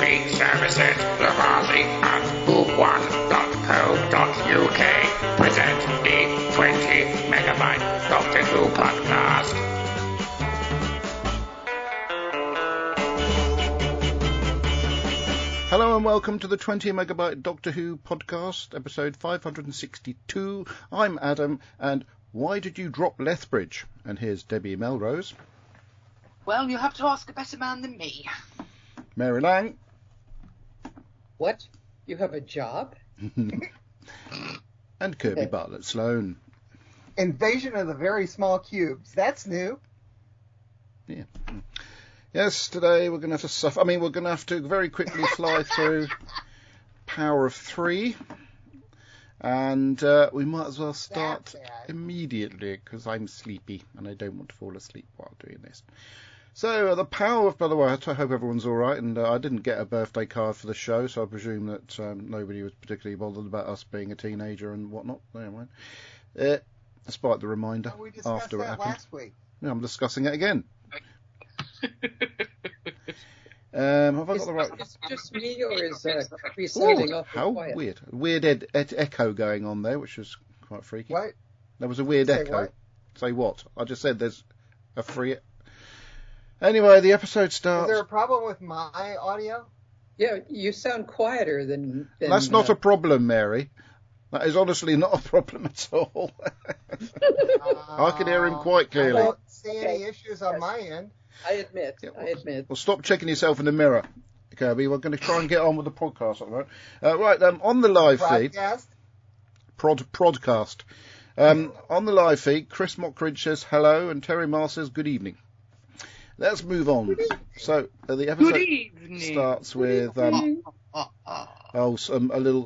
UK services, Lamarley and book1.co.uk present the 20 megabyte Doctor Who podcast. Hello and welcome to the 20 megabyte Doctor Who podcast, episode 562. I'm Adam, and why did you drop Lethbridge? And here's Debbie Melrose. Well, you have to ask a better man than me. Mary Lang. What? You have a job? And Kirby Bartlett Sloan. Invasion of the Very Small Cubes. That's new. Yeah. Yes, today we're going to have to suffer. We're going to have to very quickly fly through Power of Three. And we might as well start immediately, because I'm sleepy and I don't want to fall asleep while doing this. So, the Power of... By the way, I hope everyone's all right, and I didn't get a birthday card for the show, so I presume that nobody was particularly bothered about us being a teenager and whatnot. Never mind. Despite the reminder after it happened. Last week. Yeah, I'm discussing it again. Have I got the right... Is it just me, or is Kirby sounding awfully how quiet? weird. Weird echo going on there, which was quite freaky. What? There was a weird Say echo. what? Say what? I just said there's a free... Anyway, the episode starts... Is there a problem with my audio? Yeah, you sound quieter than That's not a problem, Mary. That is honestly not a problem at all. I can hear him quite clearly. I don't see any issues on my end. I admit. Well, stop checking yourself in the mirror, Kirby. We're going to try and get on with the podcast at the moment. Right, on the live feed... Prodcast. On the live feed, Chris Mockridge says hello, and Terry Marr says good evening. Let's move on. So the episode starts with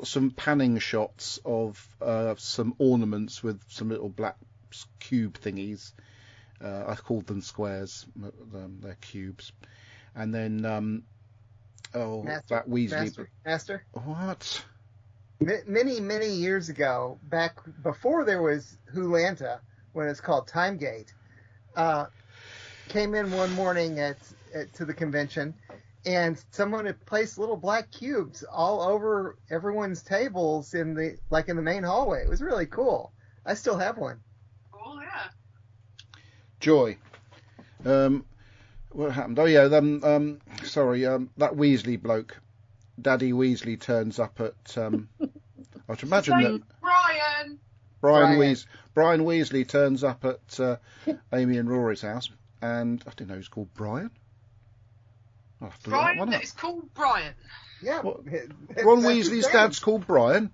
some panning shots of some ornaments with some little black cube thingies. I called them squares. They're cubes. And then that Weasley. Master. What? Many years ago, back before there was Wholanta, when it's called Timegate. Came in one morning to the convention, and someone had placed little black cubes all over everyone's tables in the main hallway. It was really cool. I still have one. Oh yeah. Joy. What happened? Oh yeah. That Weasley bloke, Daddy Weasley, turns up at. I should imagine that. Brian Weasley turns up at Amy and Rory's house. And I didn't know he was called Brian. It's called Brian. Yeah. Ron Weasley's dad's called Brian.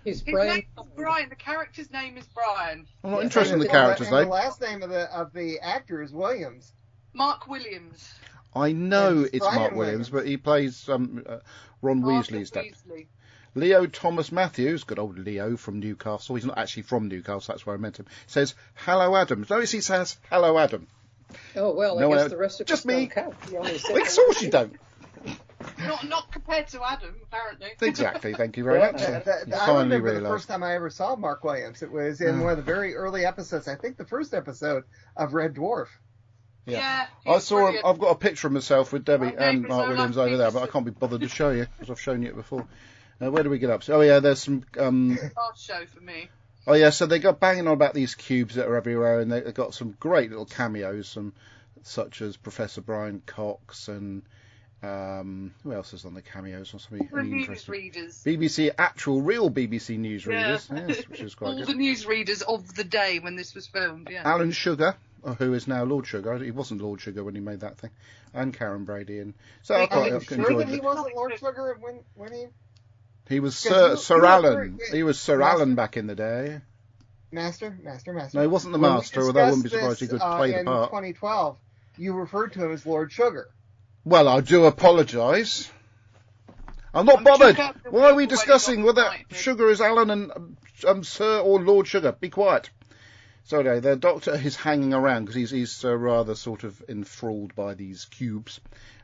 His name is Brian. The character's name is Brian. I'm not interested in the character's name. The last name of the actor is Williams. Mark Williams. I know it's Brian Mark Williams, but he plays Ron Weasley's dad. Weasley. Leo Thomas Matthews, good old Leo from Newcastle. He's not actually from Newcastle, that's where I meant him. Says, hello, Adam. Notice he says, hello, Adam. Oh, well, I guess the rest of just us me. don't count. Of course you don't. Not compared to Adam, apparently. Exactly, thank you very much. I remember the first time I ever saw Mark Williams. It was in one of the very early episodes, I think the first episode of Red Dwarf. Yeah, I saw him. I've got a picture of myself with Debbie and Mark so Williams over there, but I can't be bothered to show you, because I've shown you it before. Where do we get up to? Oh, yeah, there's some... Last show for me. Oh, yeah, so they got banging on about these cubes that are everywhere, and they've got some great little cameos, such as Professor Brian Cox, and who else is on the cameos? Newsreaders. Real BBC newsreaders, yes, which is quite all good. the newsreaders of the day when this was filmed, yeah. Alan Sugar, who is now Lord Sugar. He wasn't Lord Sugar when he made that thing. And Karen Brady. And so I quite enjoyed it. He wasn't Lord Sugar when he... He was Sir Alan. He was Sir Alan back in the day. Master. No, he wasn't the Master, although I wouldn't be surprised he could play the part. In 2012, you referred to him as Lord Sugar. Well, I do apologise. I'm not bothered. Why are we discussing whether Sugar is Alan and Sir or Lord Sugar? Be quiet. So anyway, the Doctor is hanging around because he's rather sort of enthralled by these cubes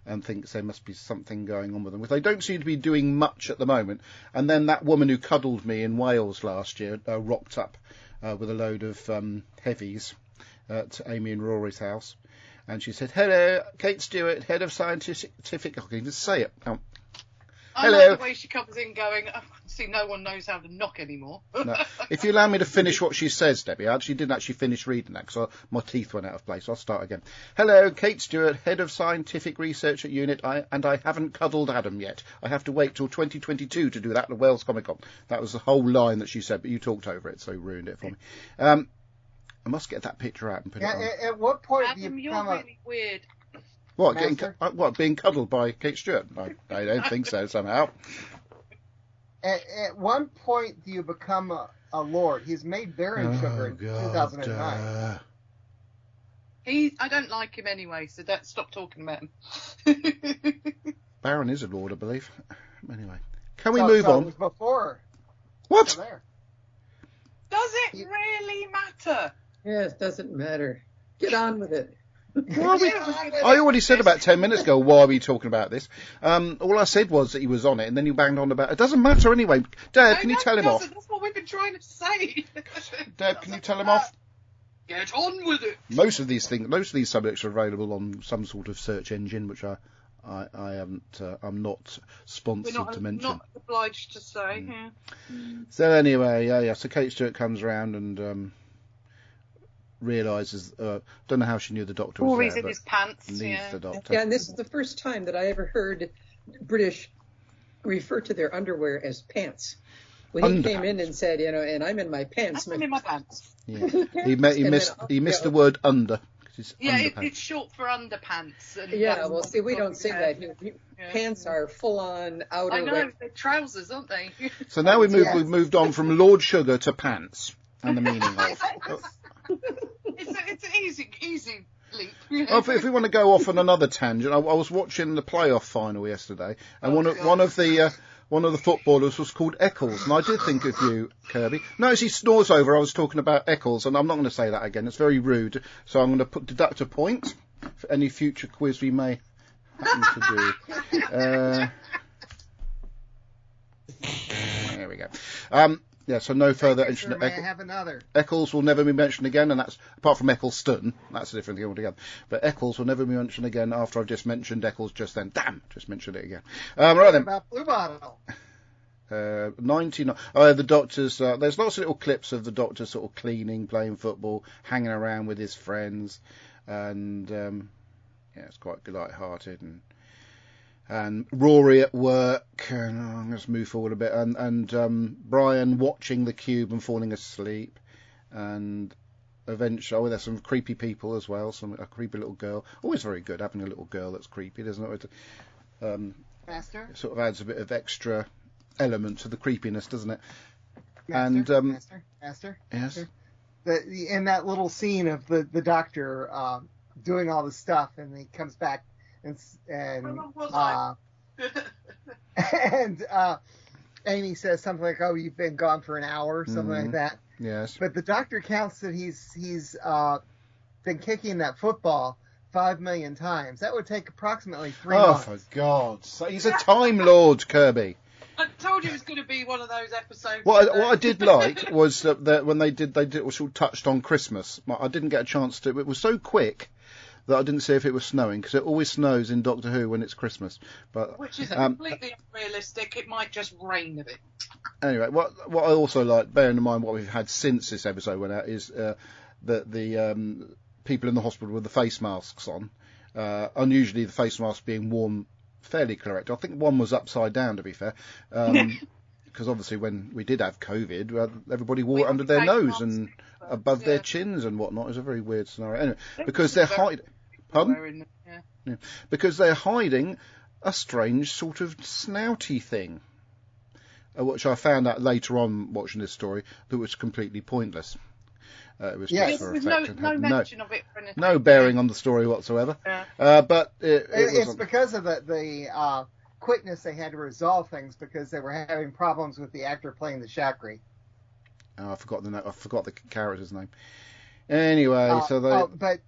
and thinks there must be something going on with them. They don't seem to be doing much at the moment. And then that woman who cuddled me in Wales last year rocked up with a load of heavies at Amy and Rory's house. And she said, hello, Kate Stewart, head of scientific... I can just say it. I Hello. love the way she comes in going, oh, see, no one knows how to knock anymore. No. If you allow me to finish what she says, Debbie, I actually didn't actually finish reading that because my teeth went out of place. I'll start again. Hello, Kate Stewart, Head of Scientific Research at Unit, and I haven't cuddled Adam yet. I have to wait till 2022 to do that at the Wales Comic Con. That was the whole line that she said, but you talked over it, so you ruined it for me. I must get that picture out and put it on. At what point do Adam, you you're become really weird. What, Master? being cuddled by Kate Stewart? I don't think so, somehow. At one point do you become a lord? He's made Baron Sugar in 2009. I don't like him anyway, so stop talking about him. Baron is a lord, I believe. Anyway, can we move on? It was before. What? So there. Does it really matter? Yes, doesn't matter. Get on with it. I already said about 10 minutes ago, why are we talking about this? All I said was that he was on it, and then you banged on about it. Doesn't matter anyway. Dad, can you tell him off? That's what we've been trying to say. Dad, can you tell him off? Get on with it. Most of these subjects are available on some sort of search engine, which I haven't. I'm not sponsored to mention. Not obliged to say. Yeah. So anyway, yeah. So Kate Stewart comes around and realises. Don't know how she knew the doctor was Always there, in but his pants. needs Yeah. the doctor. Yeah, and this is the first time that I ever heard British refer to their underwear as pants. When he came in and said, and I'm in my pants. I'm in my pants. Yeah. He missed the word under. Yeah, it's short for underpants. And well, see, we don't say that here. Pants are full-on outer. I know, they're trousers, aren't they? So now we've moved on from Lord Sugar to pants and the meaning of. It's an easy leap. If we want to go off on another tangent, I was watching the playoff final yesterday, and one of the footballers was called Eccles, and I did think of you, Kirby. Notice he snores over. I was talking about Eccles, and I'm not going to say that again. It's very rude. So I'm going to deduct a point for any future quiz we may happen to do. There we go. Yeah, so no further mention. May I have another? Eccles will never be mentioned again, and that's apart from Eccleston. That's a different thing altogether. But Eccles will never be mentioned again after I've just mentioned Eccles just then. Damn, just mentioned it again. Right then. About Blue Bottle. 99. The doctor's. There's lots of little clips of the doctor sort of cleaning, playing football, hanging around with his friends, and it's quite light-hearted and Rory at work, and let's move forward a bit, and Brian watching the cube and falling asleep, and eventually, there's some creepy people as well, a creepy little girl. Always very good having a little girl that's creepy, doesn't it? Master? It sort of adds a bit of extra element to the creepiness, doesn't it? Master? And Master? yes, in that little scene of the doctor doing all this stuff, and he comes back and Amy says something like, "Oh, you've been gone for an hour," or something like that. Yes. But the doctor counts that he's been kicking that football 5 million times. That would take approximately 3 months. Oh, for God's sake. He's a Time Lord, Kirby. I told you it was going to be one of those episodes. What I did like was that when they did it was sort of touched on Christmas. I didn't get a chance to. It was so quick that I didn't see if it was snowing, because it always snows in Doctor Who when it's Christmas. But which is completely unrealistic. It might just rain a bit. Anyway, what I also like, bearing in mind what we've had since this episode went out, is that the people in the hospital with the face masks on, unusually the face mask being worn fairly correct. I think one was upside down, to be fair. Because obviously when we did have COVID, everybody wore it under their nose and above their chins and whatnot. It was a very weird scenario. Anyway, because they're hiding. Pardon? Yeah. Because they're hiding a strange sort of snouty thing, which I found out later on watching this story that was completely pointless. It was just for effect. No mention of it for anything. No bearing on the story whatsoever. Yeah. But it's because of the quickness they had to resolve things, because they were having problems with the actor playing the Shakri. Oh, I forgot the character's name. Anyway, so they.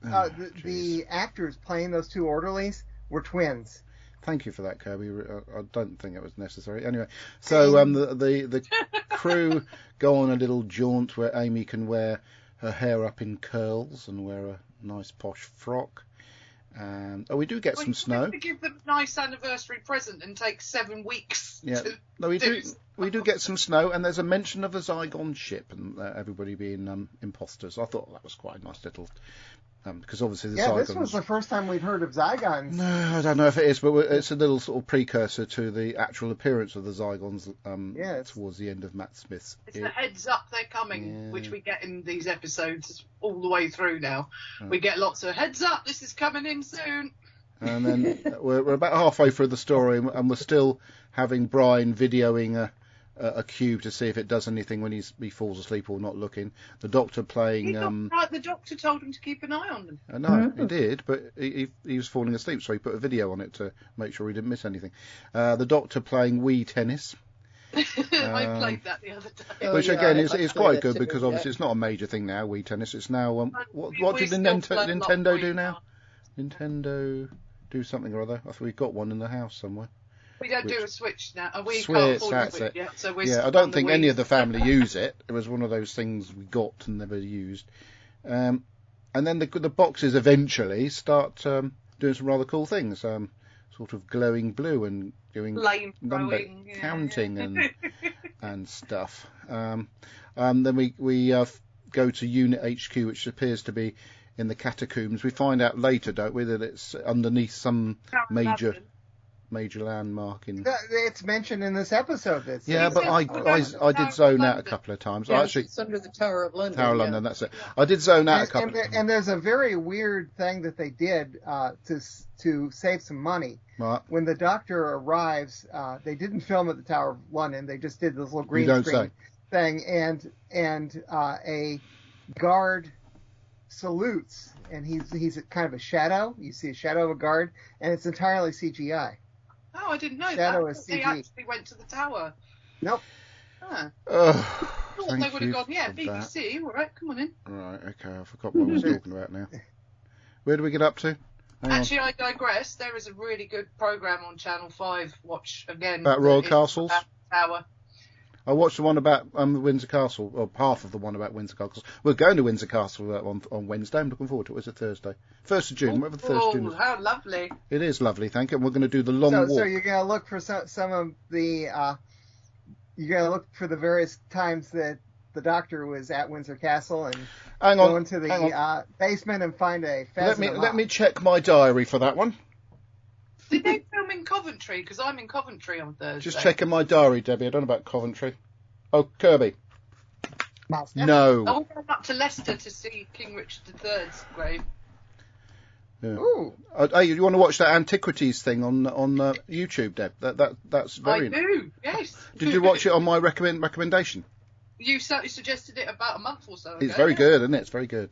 The actors playing those two orderlies were twins. Thank you for that, Kirby. I don't think it was necessary. Anyway, so the crew go on a little jaunt where Amy can wear her hair up in curls and wear a nice posh frock, We do get some snow. We give them a nice anniversary present and take 7 weeks. Yeah, no, we do get some snow, and there's a mention of a Zygon ship and everybody being imposters. I thought that was quite a nice little, because obviously the Zygons. This was the first time we'd heard of Zygons. No, I don't know if it is, but it's a little sort of precursor to the actual appearance of the Zygons towards the end of Matt Smith's. It's the heads up they're coming, which we get in these episodes all the way through now. Right. We get lots of heads up, this is coming in soon. And then we're about halfway through the story, and we're still having Brian videoing a cube to see if it does anything when he falls asleep or not looking. The doctor playing. Right, the doctor told him to keep an eye on them. I know, he did, but he was falling asleep, so he put a video on it to make sure he didn't miss anything. The doctor playing Wii tennis. I played that the other day. Which again is quite good because obviously it's not a major thing now, Wii tennis. It's now what did Nintendo do now? Nintendo do something or other. I thought we've got one in the house somewhere. We don't do a Switch now. We Switch, can't afford that's Switch it. yet, so I don't think any of the family use it. It was one of those things we got and never used. And then the boxes eventually start doing some rather cool things. Sort of glowing blue and doing number counting and stuff. Then we go to Unit HQ, which appears to be in the catacombs. We find out later, don't we, that it's underneath some major landmark in. It's mentioned in this episode. But I did zone out a couple of times. Yeah, it's under the Tower of London. Tower of London, that's it. I did zone out a couple of times. And there's a very weird thing that they did to save some money. Right. When the doctor arrives, they didn't film at the Tower of London. They just did this little green screen thing, and a guard salutes, and he's kind of a shadow. You see a shadow of a guard, and it's entirely CGI. Oh, I didn't know shadow that. Is CG. They actually went to the tower. Nope. Huh. I thought they would have gone, BBC, all right, come on in. Right, okay, I forgot what I was talking about now. Where do we get up to? Actually, I digress. There is a really good programme on Channel 5. Watch again. About Royal Castles? Tower. I watched the one about Windsor Castle, or half of the one about Windsor Castle. We're going to Windsor Castle on Wednesday. I'm looking forward to it. It's a Thursday. 1st of June, whatever the 1st of June is. How lovely. It is lovely, thank you. And we're going to do the long walk. So you're going to look for some of the... you're going to look for the various times that the doctor was at Windsor Castle and go into the basement and find a pheasant. Let me check my diary for that one. Did they film in Coventry? Because I'm in Coventry on Thursday. Just checking my diary, Debbie. I don't know about Coventry. Oh, Kirby. No. I went up to Leicester to see King Richard III's grave. Yeah. Ooh. Hey, you want to watch that antiquities thing on YouTube, Deb? That's very. I do. Yes. Did you watch it on my recommendation? You certainly suggested it about a month or so ago. It's very good, isn't it? It's very good.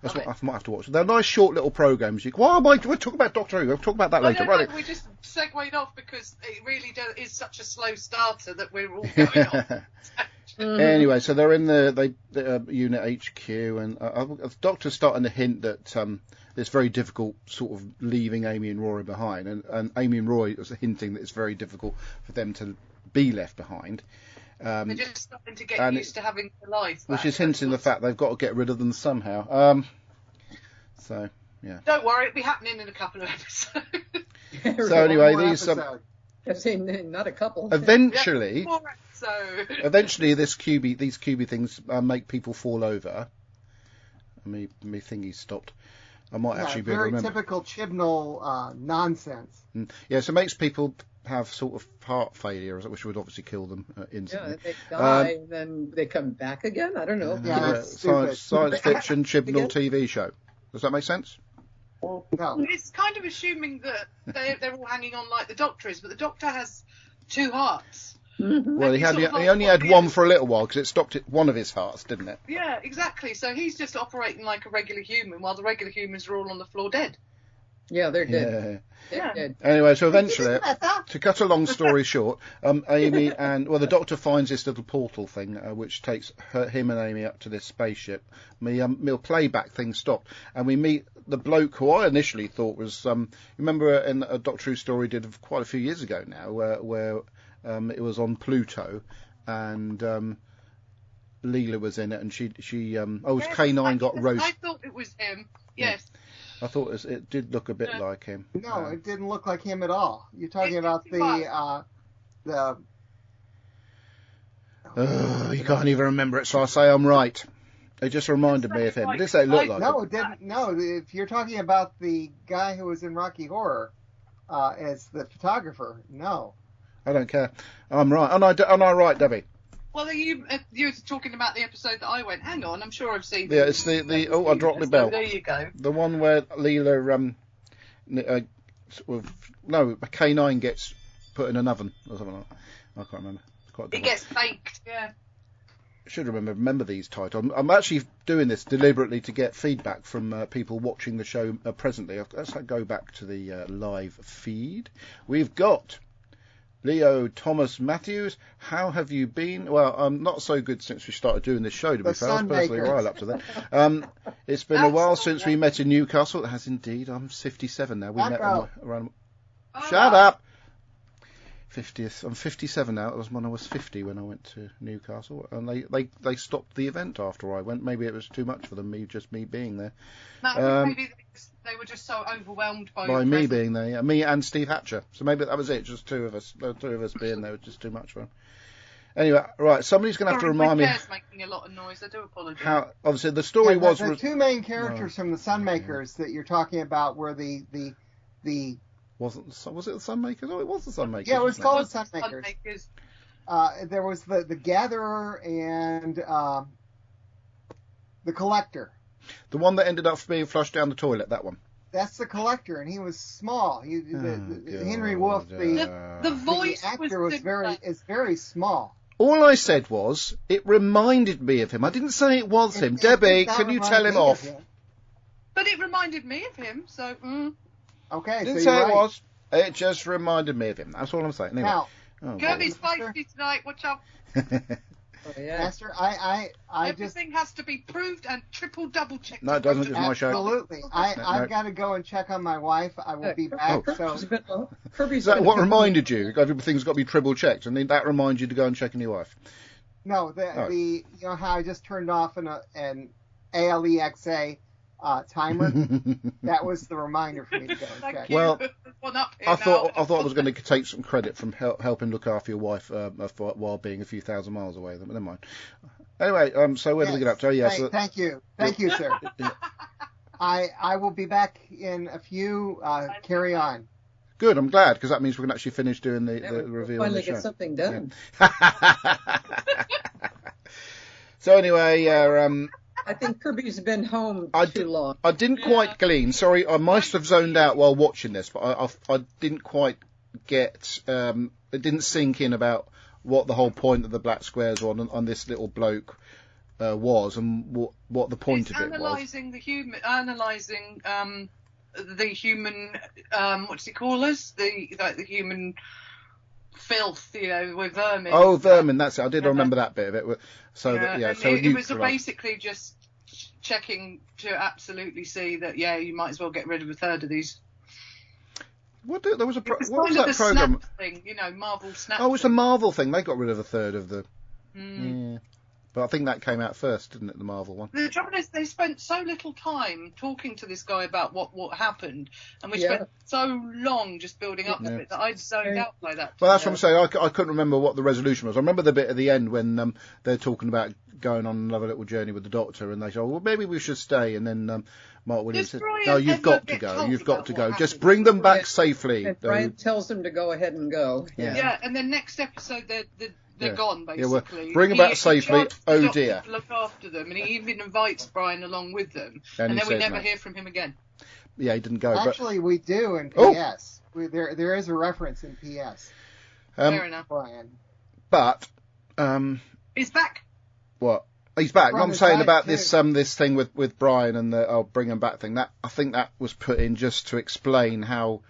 That's what I might have to watch. They're nice short little programmes. We'll talk about Doctor Who. We'll talk about that later. Right. We just segued off because it really is such a slow starter that we're all going on. Anyway, so they're in the Unit HQ, and the Doctor's starting to hint that it's very difficult sort of leaving Amy and Rory behind, and Amy and Rory is hinting that it's very difficult for them to be left behind. They're just starting to get used to having a life. Which is hinting the fact they've got to get rid of them somehow. So, yeah. Don't worry, it'll be happening in a couple of episodes. So anyway, these... I've seen not a couple. Eventually, these QB things make people fall over. My thingy stopped. I might actually be able to remember. Very typical Chibnall nonsense. Yeah, so it makes people have sort of heart failure, which would obviously kill them instantly. Yeah, they die, then they come back again. I don't know. Science fiction Chibnall TV show. Does that make sense? No. It's kind of assuming that they're all hanging on like the Doctor is, but the Doctor has 2 hearts. Mm-hmm. Well, he only had one for a little while because it stopped at one of his hearts, didn't it? Yeah, exactly. So he's just operating like a regular human, while the regular humans are all on the floor dead. Yeah, they're dead. Yeah. Dead. Anyway, so eventually, to cut a long story short, Amy the Doctor finds this little portal thing, which takes him and Amy up to this spaceship. My playback thing stopped, and we meet the bloke who I initially thought was, remember in a Doctor Who story did quite a few years ago now, where it was on Pluto, and Leela was in it, and she K9 got roasted. I thought it was him. Yes. I thought it did look a bit like him. No, it didn't look like him at all. You're talking about the you can't even remember it, so I'll say I'm right. It just reminded me of him. It didn't say it looked like No, him. it didn't. No, if you're talking about the guy who was in Rocky Horror as the photographer, no. I don't care. I'm right. Am I right, Debbie? Well, you were talking about the episode that I went, hang on, I'm sure I've seen. Yeah, it's the I dropped the bell. So there you go. The one where Leela, a K9 gets put in an oven or something like that. I can't remember. Quite a good It one. gets baked, yeah. I should remember these titles. I'm actually doing this deliberately to get feedback from people watching the show presently. Let's go back to the live feed. We've got Leo Thomas Matthews. How have you been? Well, I'm not so good since we started doing this show, to be fair. I was personally right up to that. It's been a while since we met in Newcastle. It has indeed. I'm 57 now. We met around... Shut up! 50th. I'm 57 now. It was when I was 50 when I went to Newcastle, and they stopped the event after I went. Maybe it was too much for them, me being there. No, maybe they were just so overwhelmed by me being there. Yeah, me and Steve Hatcher. So maybe that was it. Just two of us. The two of us being there was just too much for them. Anyway, right. Somebody's going to have to remind me. Making a lot of noise. I do apologise. How obviously the story was. The two main characters from the Sunmakers that you're talking about were the was it the Sunmakers? Oh, it was the Sunmakers. Yeah, it was called the Sunmakers. There was the Gatherer and the Collector. The one that ended up being flushed down the toilet. That one. That's the Collector, and he was small. Henry Wolf, the voice the actor is very small. All I said was it reminded me of him. I didn't say it was him. Debbie, can you tell him off? But it reminded me of him, so. Okay, didn't so say you're it was. It just reminded me of him. That's all I'm saying. Anyway. Now, Kirby's feisty tonight. Watch out. Master, Everything has to be proved and double checked. No, it doesn't. It's my show. Absolutely. I've got to go and check on my wife. I will be back. Is that what reminded you? Everything's got to be triple checked, and then that reminds you to go and check on your wife. No, you know how I just turned off an ALEXA timer. That was the reminder for me to go and check. Well, I thought I was going to take some credit from helping look after your wife while being a few thousand miles away. Never mind. Anyway, so where do we get up to? Yes. Thank you, sir. I will be back in a few. Carry on. Good. I'm glad because that means we can actually finish doing the reveal. Finally on the show. get something done. Yeah. So anyway, I think Kirby's been home too long. I didn't quite glean. Sorry, I must have zoned out while watching this, but I didn't quite get. It didn't sink in about what the whole point of the black squares on this little bloke was, and what the point of it was. Analysing the human. What does he call us? The human filth, with vermin. Oh, vermin. That's it. I did remember that bit of it. So it was basically just checking to absolutely see that you might as well get rid of a third of these. What was that program? Snap thing, Marvel Snap. Oh, it's a Marvel thing. They got rid of a third of the. Yeah. But I think that came out first, didn't it? The Marvel one. The trouble is, they spent so little time talking to this guy about what happened, and we spent so long just building up to it that I'd zoned out by that. Well, that's what I'm saying. I couldn't remember what the resolution was. I remember the bit at the end when they're talking about going on another little journey with the Doctor, and they say, well, maybe we should stay. And then Mark Williams said, no, you've got to go. You've got to go. Just bring them back safely. And Brian tells them to go ahead and go. Yeah, and then next episode, they're gone, basically. Yeah, well, bring them back safely. Oh, dear. Look after them. And he even invites Brian along with them. And then we never hear from him again. Yeah, he didn't go. Actually, we do in PS. There is a reference in PS. Fair enough. Brian. But... he's back. What? He's back. What I'm saying about this thing with Brian and the bring him back thing, that I think that was put in just to explain how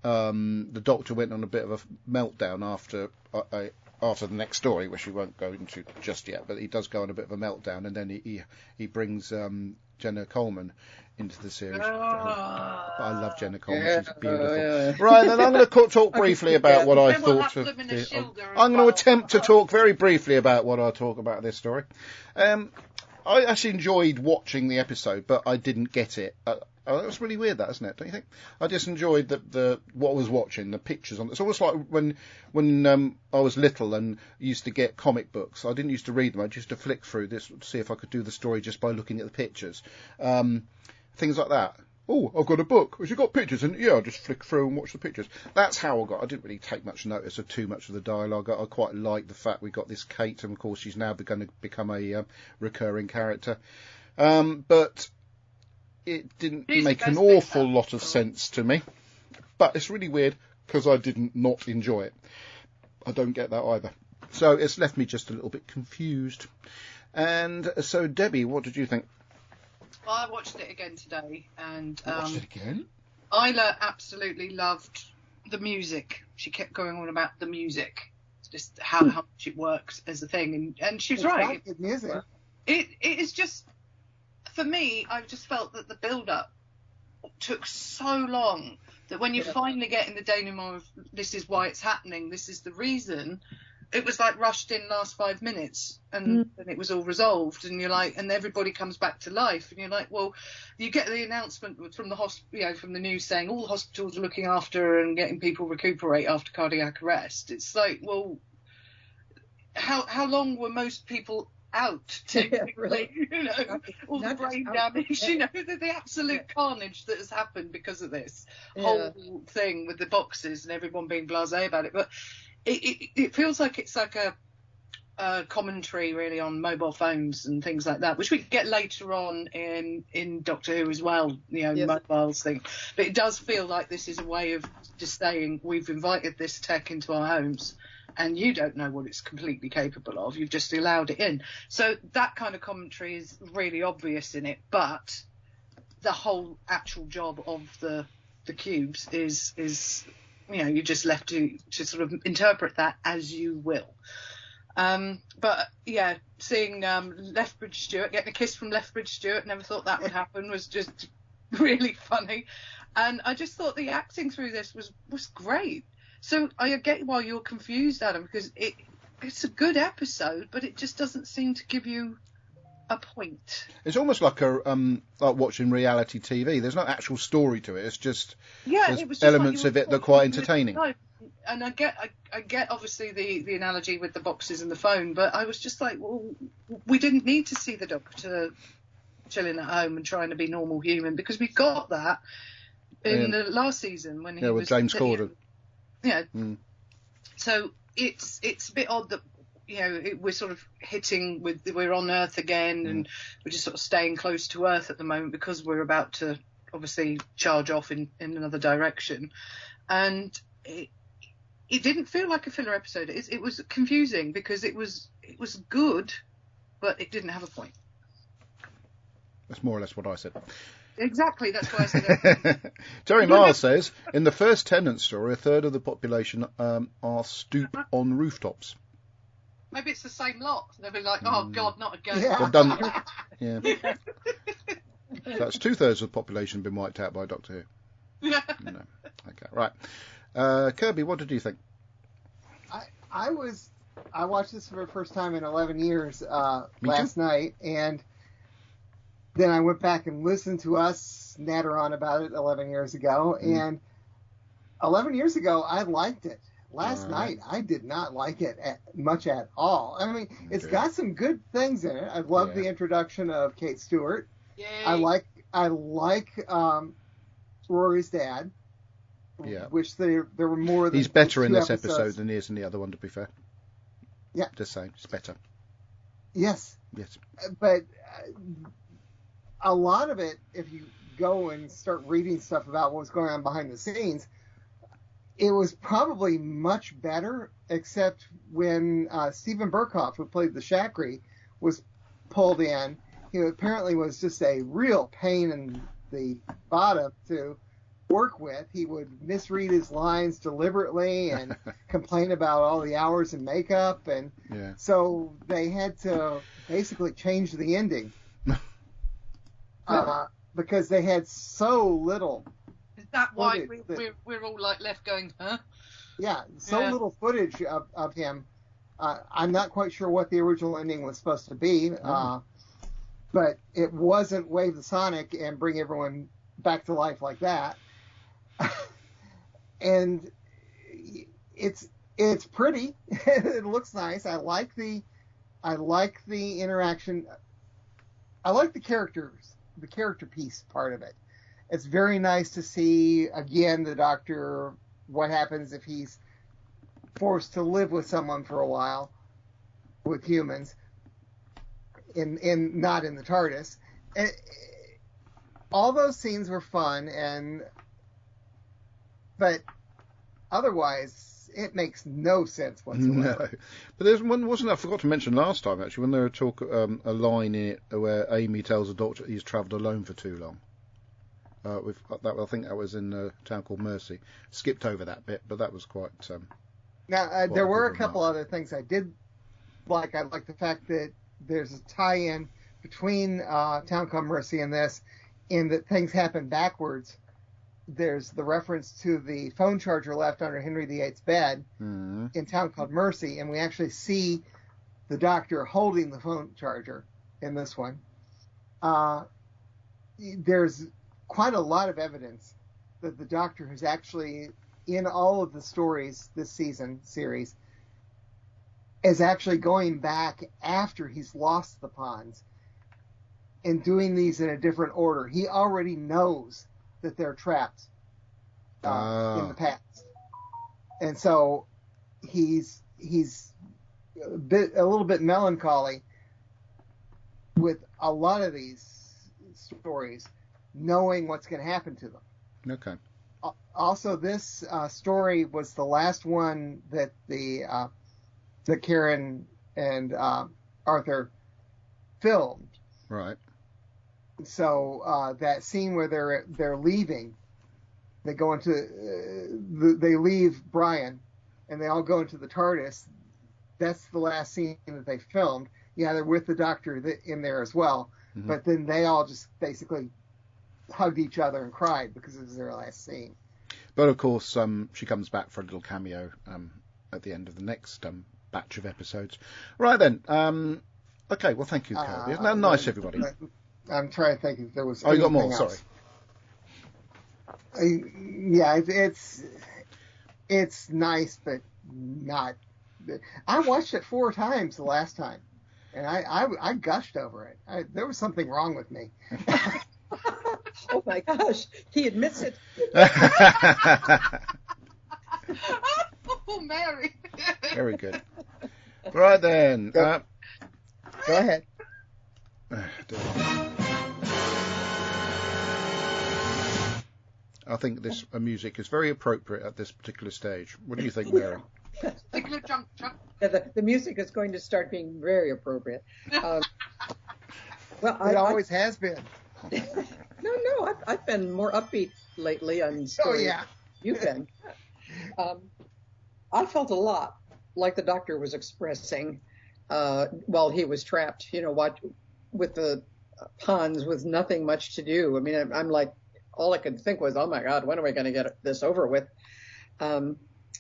the Doctor went on a bit of a meltdown after the next story, which we won't go into just yet, but he does go on a bit of a meltdown, and then he brings Jenna Coleman into the series. I love Jenna Coleman; she's beautiful. Right, then I'm going to talk briefly about what I thought. I'm going to attempt to talk very briefly about what I talk about this story. I actually enjoyed watching the episode, but I didn't get it. Oh, that was really weird, that, isn't it? Don't you think? I just enjoyed the what I was watching, the pictures on it. It's almost like when I was little and used to get comic books. I didn't used to read them. I just used to flick through this to see if I could do the story just by looking at the pictures. Things like that. Oh, I've got a book. Has it got pictures? And yeah, I'll just flick through and watch the pictures. That's how I didn't really take much notice of too much of the dialogue. I quite like the fact we got this Kate, and of course she's now going to become a recurring character. But it didn't make an awful lot of sense to me. But it's really weird because I didn't not enjoy it. I don't get that either. So it's left me just a little bit confused. And so, Debbie, what did you think? Well, I watched it again today, and Watched it again? Isla absolutely loved the music. She kept going on about the music, just how much it works as a thing, and she's right. Good music. It is just, for me, I've just felt that the build-up took so long that when you finally get in the denouement of this is why it's happening, this is the reason, it was like rushed in last 5 minutes and it was all resolved, and you're like, and everybody comes back to life, and you're like, well, you get the announcement from the from the news saying all the hospitals are looking after and getting people recuperate after cardiac arrest. It's like, well, how long were most people out, technically? You know, all the brain damage, you know, the absolute carnage that has happened because of this whole thing with the boxes and everyone being blasé about it. But it feels like it's like a commentary really on mobile phones and things like that, which we get later on in Doctor Who as well, you know, mobiles thing. But it does feel like this is a way of just saying, we've invited this tech into our homes and you don't know what it's completely capable of. You've just allowed it in. So that kind of commentary is really obvious in it, but the whole actual job of the cubes is you know, you're just left to sort of interpret that as you will. But yeah, seeing Lethbridge Stewart, getting a kiss from Lethbridge Stewart, never thought that would happen, was just really funny. And I just thought the acting through this was great. So I get why you're confused, Adam, because it's a good episode, but it just doesn't seem to give you a point. It's almost like like watching reality TV. There's no actual story to it. It's just there's elements of it that are quite entertaining. And I get obviously the analogy with the boxes and the phone, but I was just like, well, we didn't need to see the Doctor chilling at home and trying to be normal human, because we got that in the last season when he was with James Corden. Yeah. So it's a bit odd that, you know, we're sort of hitting with, we're on Earth again, and we're just sort of staying close to Earth at the moment because we're about to obviously charge off in another direction. And it didn't feel like a filler episode. It was confusing because it was good, but it didn't have a point. That's more or less what I said. Exactly, that's why I said that. Terry Miles says, in the first Tennant story, a third of the population are stoop on rooftops. Maybe it's the same lot. They'll be like, oh, God, not again. Yeah. They've done, yeah. So that's 2/3 of the population been wiped out by Doctor Who. Yeah. No. Okay, right. Kirby, what did you think? I watched this for the first time in 11 years last night, and then I went back and listened to us natter on about it 11 years ago, and 11 years ago I liked it. Last night I did not like it much at all. I mean, it's got some good things in it. I love the introduction of Kate Stewart. Yay. I like Rory's dad. Yeah. Which there were more than he's better in this episodes. episode than he is in the other one, to be fair. Yeah. Just saying, it's better. Yes. Yes. But a lot of it, if you go and start reading stuff about what was going on behind the scenes, it was probably much better, except when Stephen Burkhoff, who played the Shakri, was pulled in. He apparently was just a real pain in the bottom to work with. He would misread his lines deliberately and complain about all the hours in makeup, and so they had to basically change the ending because they had so little. Is that why we're all like left going, huh? Yeah, little footage of him. I'm not quite sure what the original ending was supposed to be, but it wasn't Wave the Sonic and bring everyone back to life like that. And it's pretty. It looks nice. I like the interaction. I like the character piece part of it. It's very nice to see, again, the Doctor, what happens if he's forced to live with someone for a while, with humans, not in the TARDIS. And all those scenes were fun, but otherwise, it makes no sense whatsoever. No, but there's one wasn't I forgot to mention last time actually when there were a line in it where Amy tells the Doctor he's travelled alone for too long. I think that was in a town called Mercy. Skipped over that bit, but that was quite. Now there were a couple other things I did like. I like the fact that there's a tie-in between Town Called Mercy and this, in that things happen backwards. There's the reference to the phone charger left under Henry VIII's bed in Town Called Mercy, and we actually see the Doctor holding the phone charger in this one. There's quite a lot of evidence that the Doctor has actually, in all of the stories this series, is actually going back after he's lost the Ponds and doing these in a different order. He already knows that they're trapped in the past, and so he's a little bit melancholy with a lot of these stories, knowing what's going to happen to them. Okay. Also, this story was the last one that that Karen and Arthur filmed. Right. So that scene where they're leaving, they go they leave Brian, and they all go into the TARDIS. That's the last scene that they filmed. Yeah, they're with the Doctor in there as well, but then they all just basically hugged each other and cried because it was their last scene. But of course, she comes back for a little cameo at the end of the next batch of episodes. Right then. Okay. Well, thank you, Kirby. Isn't that nice, everybody? I'm trying to think if there was. Oh, you got more. Else. Sorry. Yeah, it's nice, but not. I watched it 4 times the last time, and I gushed over it. There was something wrong with me. Oh my gosh, he admits it. Oh, Mary. Very good. Right then. Go ahead. I think this music is very appropriate at this particular stage. What do you think, Mary? Particular juncture. Yeah, the music is going to start being very appropriate. Well, it always has been. No, I've been more upbeat lately on stories. Oh yeah, you've been. I felt a lot like the Doctor was expressing while he was trapped. With the Ponds with nothing much to do. I mean, I'm like, all I could think was, oh my God, when are we going to get this over with?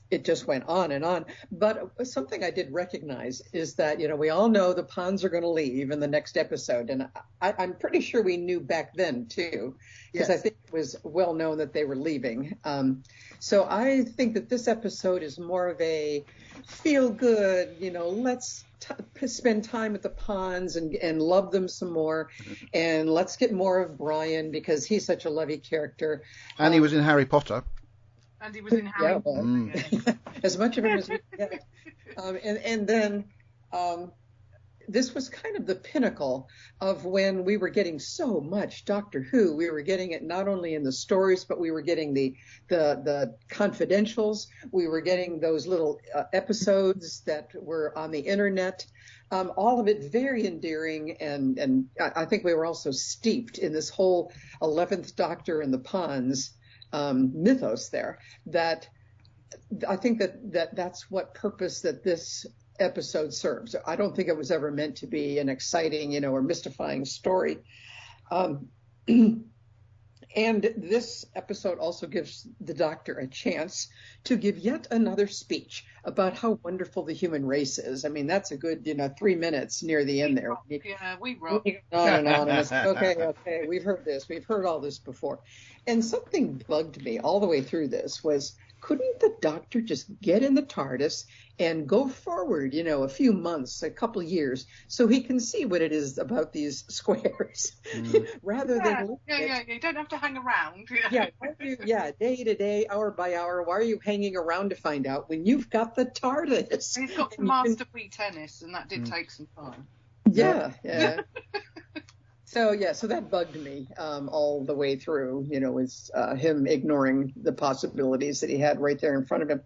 It just went on and on. But something I did recognize is that, we all know the Ponds are going to leave in the next episode. And I'm pretty sure we knew back then, too, because yes. I think it was well known that they were leaving. So I think that this episode is more of a feel good, let's spend time at the Ponds and love them some more. And let's get more of Brian because he's such a lovely character. And he was in Harry Potter. And he was in Harry Potter. As much of him as we can get. And then this was kind of the pinnacle of when we were getting so much Doctor Who. We were getting it not only in the stories, but we were getting the confidentials. We were getting those little episodes that were on the internet. All of it very endearing, and I think we were also steeped in this whole 11th Doctor and the Ponds mythos there, that I think that's what purpose that this episode serves. I don't think it was ever meant to be an exciting, or mystifying story. And this episode also gives the Doctor a chance to give yet another speech. about how wonderful the human race is. I mean, that's a good, 3 minutes near the end there. Yeah, we rock. On and on. And it's like, okay, we've heard this. We've heard all this before. And something bugged me all the way through this was, couldn't the Doctor just get in the TARDIS and go forward, a few months, a couple years, so he can see what it is about these squares, rather than yeah. You don't have to hang around. Day to day, hour by hour. Why are you hanging around to find out when you've got the TARDIS? He's got to master Wii tennis, and that did take some time. Yeah. So that bugged me all the way through. Was him ignoring the possibilities that he had right there in front of him.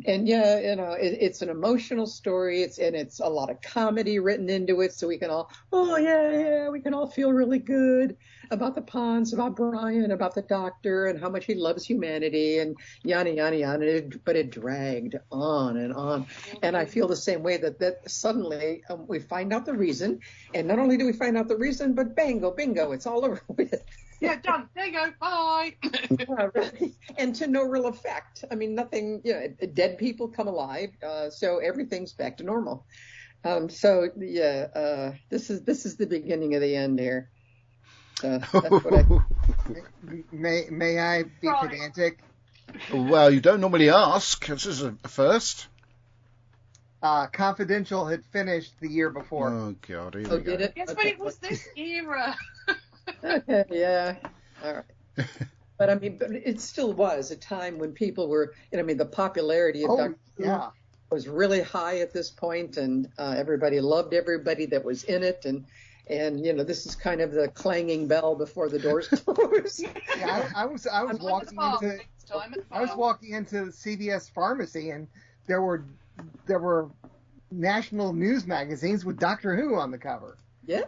It's an emotional story. It's a lot of comedy written into it, so we can all, we can all feel really good about the Ponds, about Brian, about the Doctor, and how much he loves humanity, and yada yada yada. But it dragged on and on, and I feel the same way that suddenly we find out the reason, and not only do we find out the reason, but bingo, it's all over with. Yeah, done. There you go. Bye. Yeah, really. And to no real effect. I mean, nothing, dead people come alive, so everything's back to normal. This is the beginning of the end here. That's what May I be pedantic? Well, you don't normally ask. This is a first. Confidential had finished the year before. Oh, God. Here we go. Did it? Yes, but it was this era. Okay, yeah. All right. But I mean, it still was a time when people were, the popularity of Doctor Who was really high at this point, and everybody loved everybody that was in it, and this is kind of the clanging bell before the doors close. Yeah, I was walking into the CVS pharmacy, and there were national news magazines with Doctor Who on the cover. Yeah.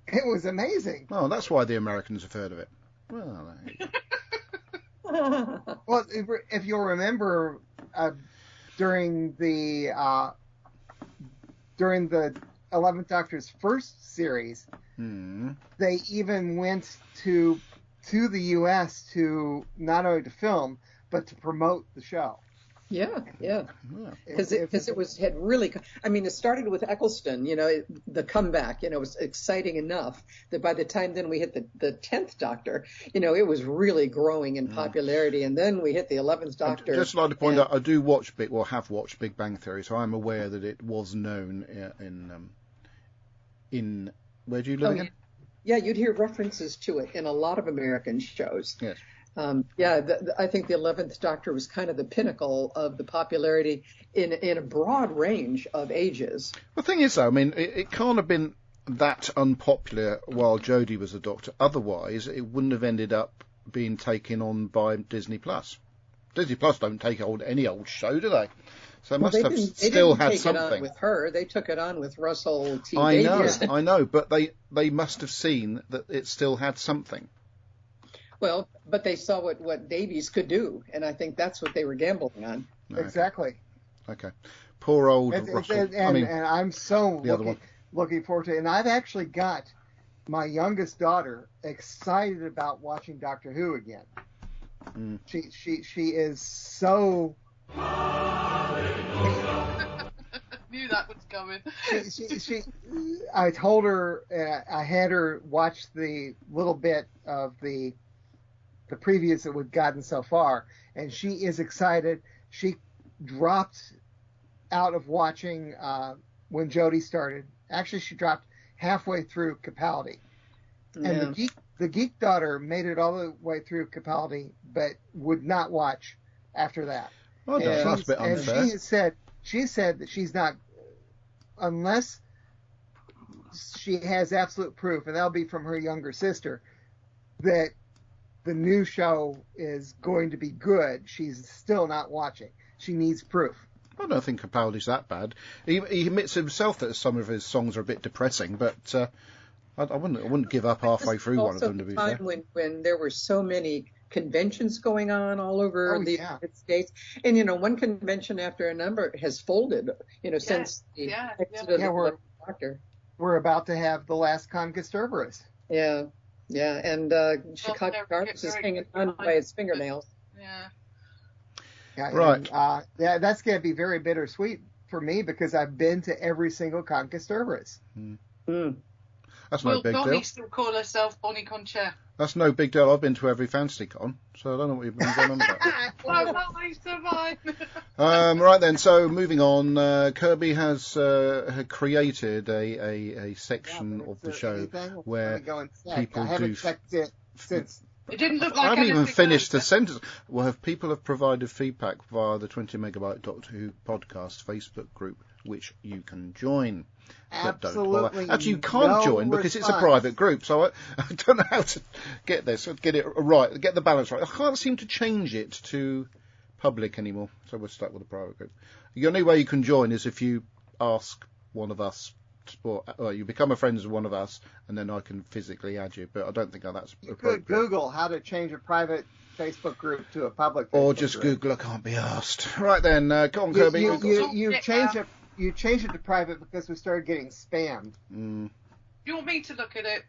It was amazing. Oh, that's why the Americans have heard of it. Well, well, if you'll remember, during the 11th Doctor's first series, they even went to the U.S. to not only to film but to promote the show. Yeah. Because it had really. I mean, it started with Eccleston. The comeback. Was exciting enough that by the time then we hit the 10th Doctor, it was really growing in popularity. And then we hit the 11th Doctor. I'd just like to point out, I do have watched Big Bang Theory, so I'm aware that it was known in where do you live again? Yeah, you'd hear references to it in a lot of American shows. Yes. I think the 11th Doctor was kind of the pinnacle of the popularity in a broad range of ages. The thing is, though, I mean, it can't have been that unpopular while Jodie was a Doctor. Otherwise, it wouldn't have ended up being taken on by Disney Plus. Disney Plus don't take any old show, do they? So they must have still had something. It on with her. They took it on with Russell T. Davies. I know, but they must have seen that it still had something. Well, but they saw what Davies could do, and I think that's what they were gambling on. Okay. Exactly. Okay. Poor old Russell. And I'm so looking forward to it. And I've actually got my youngest daughter excited about watching Doctor Who again. She is so. Knew that was coming. I told her I had her watch the little bit of the previews that we've gotten so far, and she is excited. She dropped out of watching when Jodie started. Actually, she dropped halfway through Capaldi. Yeah. And the geek daughter made it all the way through Capaldi, but would not watch after that. Oh, that's a bit unfair. And she said that she's not, unless she has absolute proof, and that'll be from her younger sister, that the new show is going to be good. She's still not watching. She needs proof. I don't think Capaldi's that bad. He admits himself that some of his songs are a bit depressing, but I wouldn't give up halfway through one of them, to be fair. When there were so many conventions going on all over the United States, and one convention after another has folded. Since the exit of the Doctor. We're about to have the last Con Gesturberus. Yeah, and Chicago Gardens is hanging on by its fingernails. Yeah. Right. And, that's going to be very bittersweet for me because I've been to every single con Cerberus. That's no Will big Bonnie deal. still call herself Bonnie Concher? That's no big deal. I've been to every fantasy con, so I don't know what you've been going on about. Right then, so moving on, Kirby has had created a section of the show where people I haven't do. checked it since. It didn't look I like haven't even anything finished the else. sentence. Well, people have provided feedback via the 20 megabyte Doctor Who podcast Facebook group, which you can join. But don't bother. Absolutely. Actually, you can't join because it's a private group, so I don't know how to get this, get it right, get the balance right. I can't seem to change it to public anymore, so we're stuck with a private group. The only way you can join is if you ask one of us, or you become a friend of one of us, and then I can physically add you. But I don't think that's You appropriate. could Google how to change a private Facebook group to a public Facebook Or just group. Google. I can't be asked. Right then, come on, You, Kirby. you changed it. You changed it to private because we started getting spammed. You want me to look at it?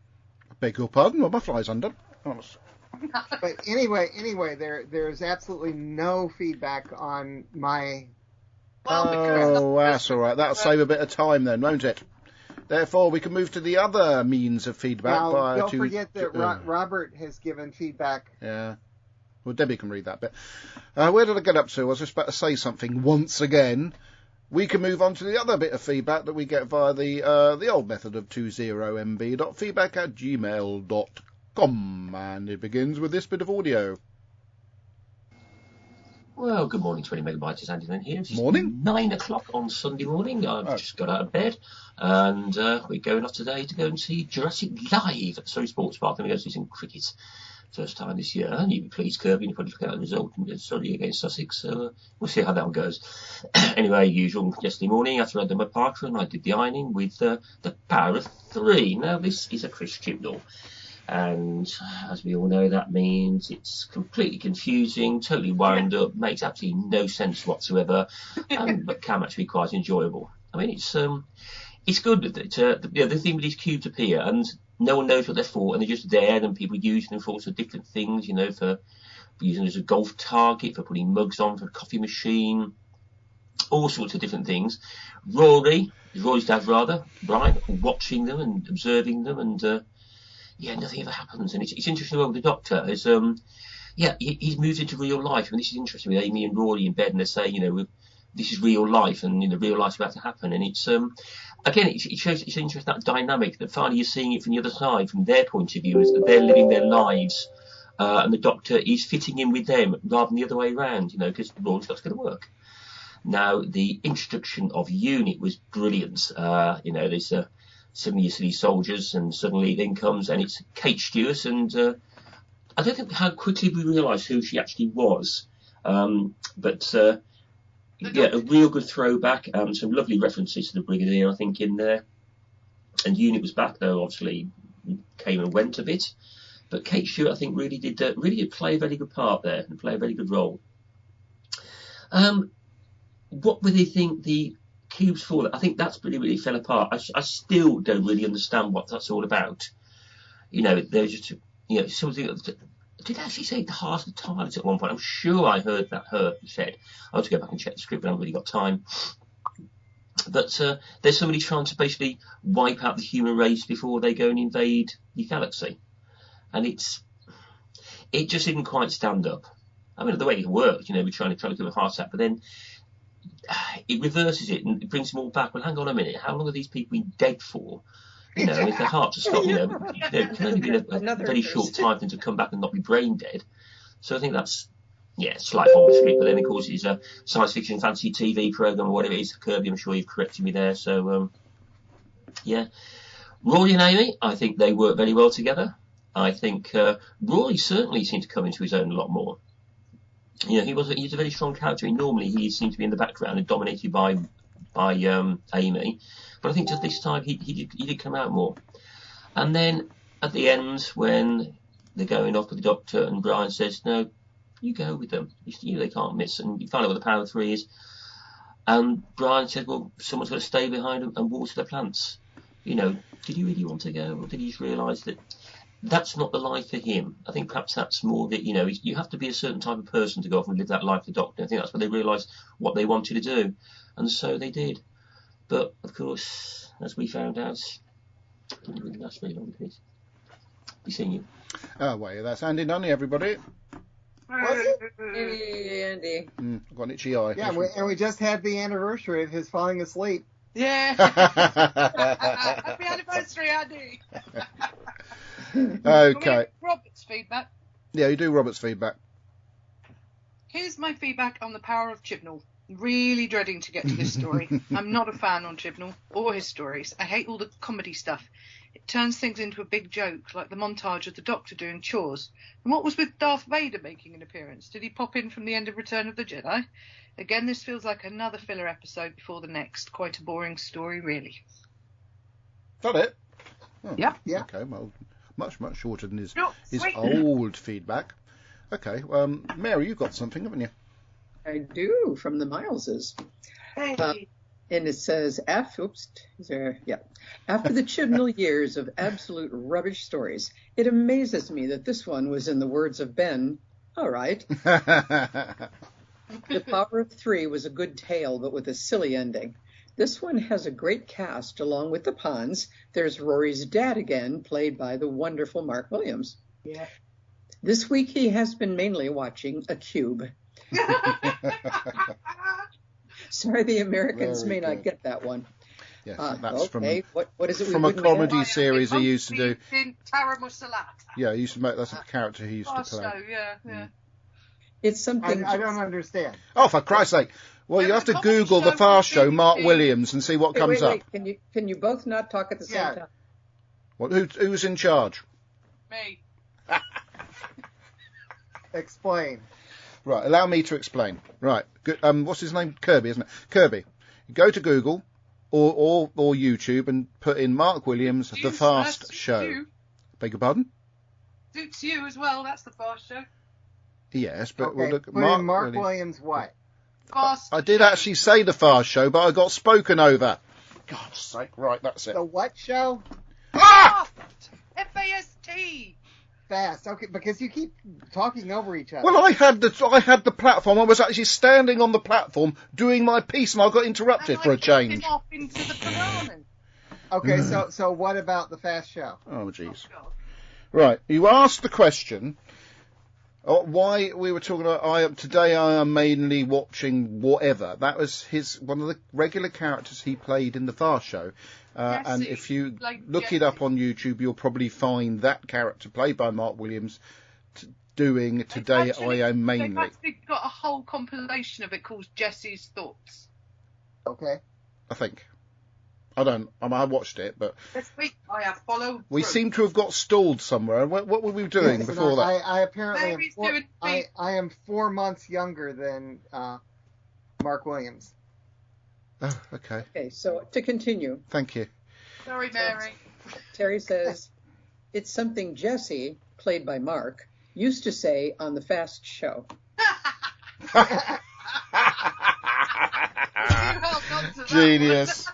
I beg your pardon. Well, my fly's under. But anyway, there's absolutely no feedback on my. Oh, that's all right. That'll save a bit of time then, won't it? Therefore, we can move to the other means of feedback. Now, don't forget that Robert has given feedback. Yeah. Well, Debbie can read that bit. Where did I get up to? I was just about to say something once again. We can move on to the other bit of feedback that we get via the old method of 20mb.feedback@gmail.com. And it begins with this bit of audio. Well, good morning, 20 megabytes. It's Andy Lynn here. It's Morning. 9 o'clock on Sunday morning. I've just got out of bed, and we're going off today to go and see Jurassic Live at Surrey Sports Park. And we're going to see some cricket. First time this year. And you'll be pleased, Kirby, you'll probably look at the result in Surrey against Sussex. So we'll see how that one goes. Anyway, usual yesterday morning, after I'd done my park run, I did the ironing with the power of 3. Now, this is a Chris Chibnall. And as we all know, that means it's completely confusing, totally wound up, makes absolutely no sense whatsoever, but can actually be quite enjoyable. I mean, it's good that the thing with these cubes appear, and no one knows what they're for, and they're just there, and people use them for all sorts of different things, for using them as a golf target, for putting mugs on, for a coffee machine, all sorts of different things. Rory's dad rather, Brian, watching them and observing them, and nothing ever happens. And it's interesting about the Doctor is, he's moved into real life. And this is interesting with Amy and Rory in bed, and they say, this is real life, and real life's about to happen. And it's again, it shows it's interesting that dynamic that finally you're seeing it from the other side, from their point of view, is that they're living their lives, and the Doctor is fitting in with them rather than the other way around. Because Rory's got to go to work. Now, the introduction of Unit was brilliant. There's suddenly you see these soldiers, and suddenly it then comes, and it's Kate Stewart, and I don't think how quickly we realised who she actually was, but a real good throwback, some lovely references to the Brigadier, I think, in there, and Unit was back, though, obviously came and went a bit, but Kate Stewart, I think, really did play a very good part there, and play a very good role. What would they think the cubes fall? I think that's really fell apart. I still don't really understand what that's all about. There's just something. Did I actually say the heart of the TARDIS at one point? I'm sure I heard that said. I'll have to go back and check the script, but I haven't really got time. But there's somebody trying to basically wipe out the human race before they go and invade the galaxy, and it just didn't quite stand up. I mean, the way it worked, we're trying to give a heart attack, but then it reverses it and it brings them all back. Well, hang on a minute. How long are these people been dead for? If their hearts are stopped, it can only be a very short time for them to come back and not be brain dead. So I think that's, slight fault with script. But then, of course, it's a science fiction fantasy TV program or whatever it is. Kirby, I'm sure you've corrected me there. So, Rory and Amy, I think they work very well together. I think Rory certainly seemed to come into his own a lot more. He's a very strong character. Normally he seemed to be in the background and dominated by Amy, but I think just this time he did come out more. And then at the end, when they're going off with the Doctor, and Brian says, "No, you go with them. They can't miss." And you find out what the power of 3 is. And Brian said, "Well, someone's got to stay behind and water the plants." Did you really want to go, or did you just realise that that's not the life for him. I think perhaps that's more that, you have to be a certain type of person to go off and live that life for the Doctor. I think that's when they realised what they wanted to do, and so they did. But of course, as we found out, it didn't really last very long, did it? Be seeing you. Oh, wait, that's Andy Nunny, everybody. Was it? Hey, Andy. Got an itchy eye. Yeah, and we just had the anniversary of his falling asleep. Yeah. Happy anniversary, Andy. Okay. Robert's feedback. Yeah, you do Robert's feedback. Here's my feedback on the power of Chibnall. Really dreading to get to this story. I'm not a fan on Chibnall or his stories. I hate all the comedy stuff. It turns things into a big joke, like the montage of the Doctor doing chores. And what was with Darth Vader making an appearance? Did he pop in from the end of Return of the Jedi? Again, this feels like another filler episode before the next. Quite a boring story, really. Is that it? Oh, Yeah. Okay, well, much shorter than his Sweet. old feedback. Okay, Mary, you've got something, haven't you? I do, from the Mileses. Hey. And it says, after the Chibnall years of absolute rubbish stories, it amazes me that this one was, in the words of Ben, all right. The Power of Three was a good tale, but with a silly ending. This one has a great cast along with the Ponds. There's Rory's dad again, played by the wonderful Mark Williams. Yeah. This week he has been mainly watching A Cube. Sorry, the Americans Very may not good. get that one. Yes, that's okay. What is it? from a comedy series he used to do. Tara Mussolata. Yeah, he used to make. That's a character he used to So, play. yeah. It's something. I don't understand. Oh, for Christ's sake! Well, Yeah, you have the to comedy Google the show Fast on Show, Mark BBC. Williams, and see what comes up. Wait. Can you both not talk at the same time? What, who's in charge? Me. Explain. Right, allow me to explain. Right, what's his name? Kirby, isn't it? Kirby. Go to Google or YouTube and put in Mark Williams, The Fast Show. You. Beg your pardon? Suits you as well. That's the Fast Show. Yes, but Okay, we'll look at put in Mark Williams what? Fast. I did actually say The Fast Show, but I got spoken over. God's sake, right, that's it. The what show? Ah! F-A-S-T. Fast. Okay, because you keep talking over each other. Well, I had the platform. I was actually standing on the platform doing my piece, and I got interrupted for a change. Off into the piranha. Okay, so what about the Fast Show? Oh, jeez. Oh, God. Right, you asked the question. Why we were talking about today I am mainly watching whatever. That was one of the regular characters he played in the Fast Show. And Jesse, if you like look Jesse. it up on YouTube, you'll probably find that character played by Mark Williams doing Today I Am Mainly. They've actually got a whole compilation of it called Jesse's Thoughts. Okay. I think. I watched it, but This week I have followed. we through. seem to have got stalled somewhere. What were we doing Yes, before and that? I apparently am Mary's doing I am 4 months younger than Mark Williams. Oh, okay. Okay, so to continue, Thank you. Sorry, Mary. Terry says, it's something Jesse, played by Mark, used to say on the Fast Show. Genius.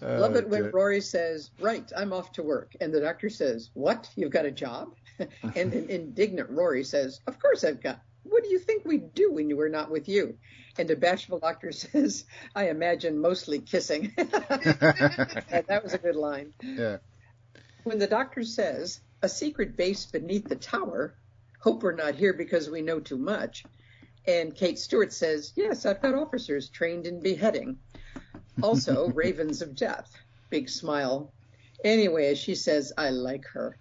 Love it when dear. Rory says, right, I'm off to work. And the doctor says, what, you've got a job? And an indignant Rory says, of course I've got. What do you think we do when we're not with you? And the bashful doctor says, I imagine mostly kissing. That was a good line. Yeah. When the doctor says, a secret base beneath the tower, hope we're not here because we know too much. And Kate Stewart says, yes, I've got officers trained in beheading. Also, ravens of death. Big smile. Anyway, she says, I like her.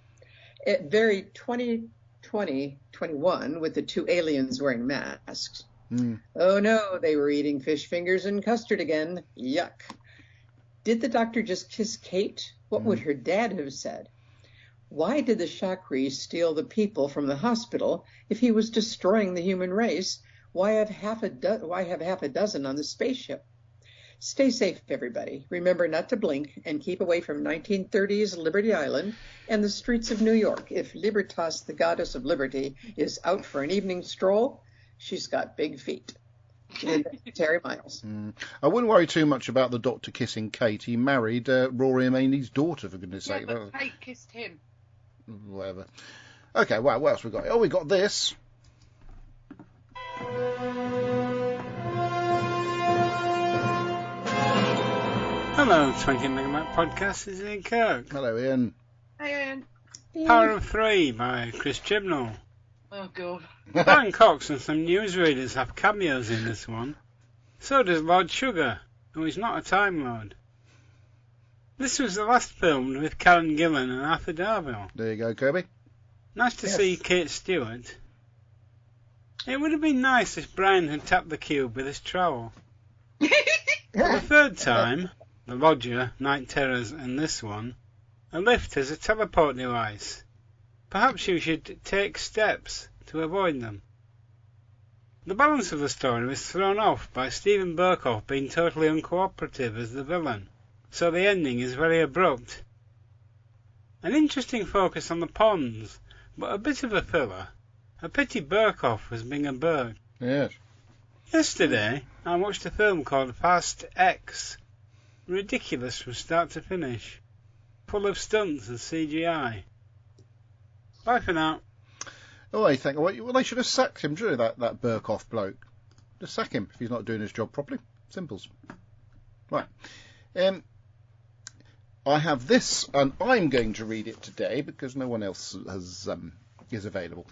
Very 2021 with the two aliens wearing masks. Oh no, they were eating fish fingers and custard again. Yuck. Did the doctor just kiss Kate? What would her dad have said? Why did the Shakri steal the people from the hospital if he was destroying the human race? Why have half a dozen on the spaceship? Stay safe, everybody. Remember not to blink and keep away from 1930s Liberty Island and the streets of New York. If Libertas, the goddess of liberty, is out for an evening stroll, she's got big feet. Terry Miles. I wouldn't worry too much about the Doctor kissing Kate. He married Rory and Amy's daughter, for goodness Yeah, sake. but Kate kissed him. Whatever. Okay, well, what else we got? Oh, we got this. Hello, 20 Megabyte Podcast. This is Ian Kirk. Hello, Ian. Hey, Ian. Power of Three by Chris Chibnall. Oh, God. Dan Cox and some newsreaders have cameos in this one. So does Lord Sugar, who is not a Time Lord. This was the last filmed with Karen Gillan and Arthur Darvill. There you go, Kirby. Nice to see Kate Stewart. It would have been nice if Brian had tapped the cube with his trowel. For the third time, the Lodger, Night Terrors and this one, a lift has a teleport device. Perhaps you should take steps to avoid them. The balance of the story was thrown off by Stephen Burkoff being totally uncooperative as the villain, so the ending is very abrupt. An interesting focus on the ponds, but a bit of a filler. A pity Burkoff was being a Burke. Yes. Yesterday, I watched a film called Fast X. Ridiculous from start to finish. Full of stunts and CGI. Bye for now. Oh, I think, well, they should have sacked him, shouldn't they, that Burkoff bloke? Just sack him if he's not doing his job properly. Simples. Right. I have this, and I'm going to read it today because no one else is available.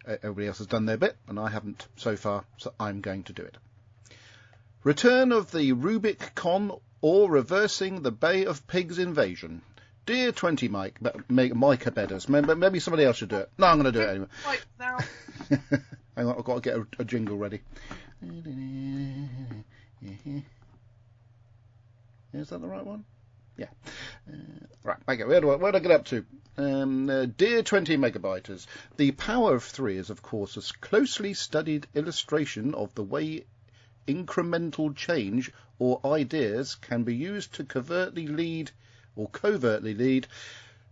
Everybody else has done their bit, and I haven't so far, so I'm going to do it. Return of the Rubik Con or reversing the Bay of Pigs invasion. Dear 20 Micah Bedders, maybe somebody else should do it. No, I'm going to do it anyway. Right, now. Hang on, I've got to get a jingle ready. Is that the right one? Yeah. Right, okay, where do I get up to? Dear 20 Megabyters, the Power of Three is, of course, a closely studied illustration of the way incremental change or ideas can be used to covertly lead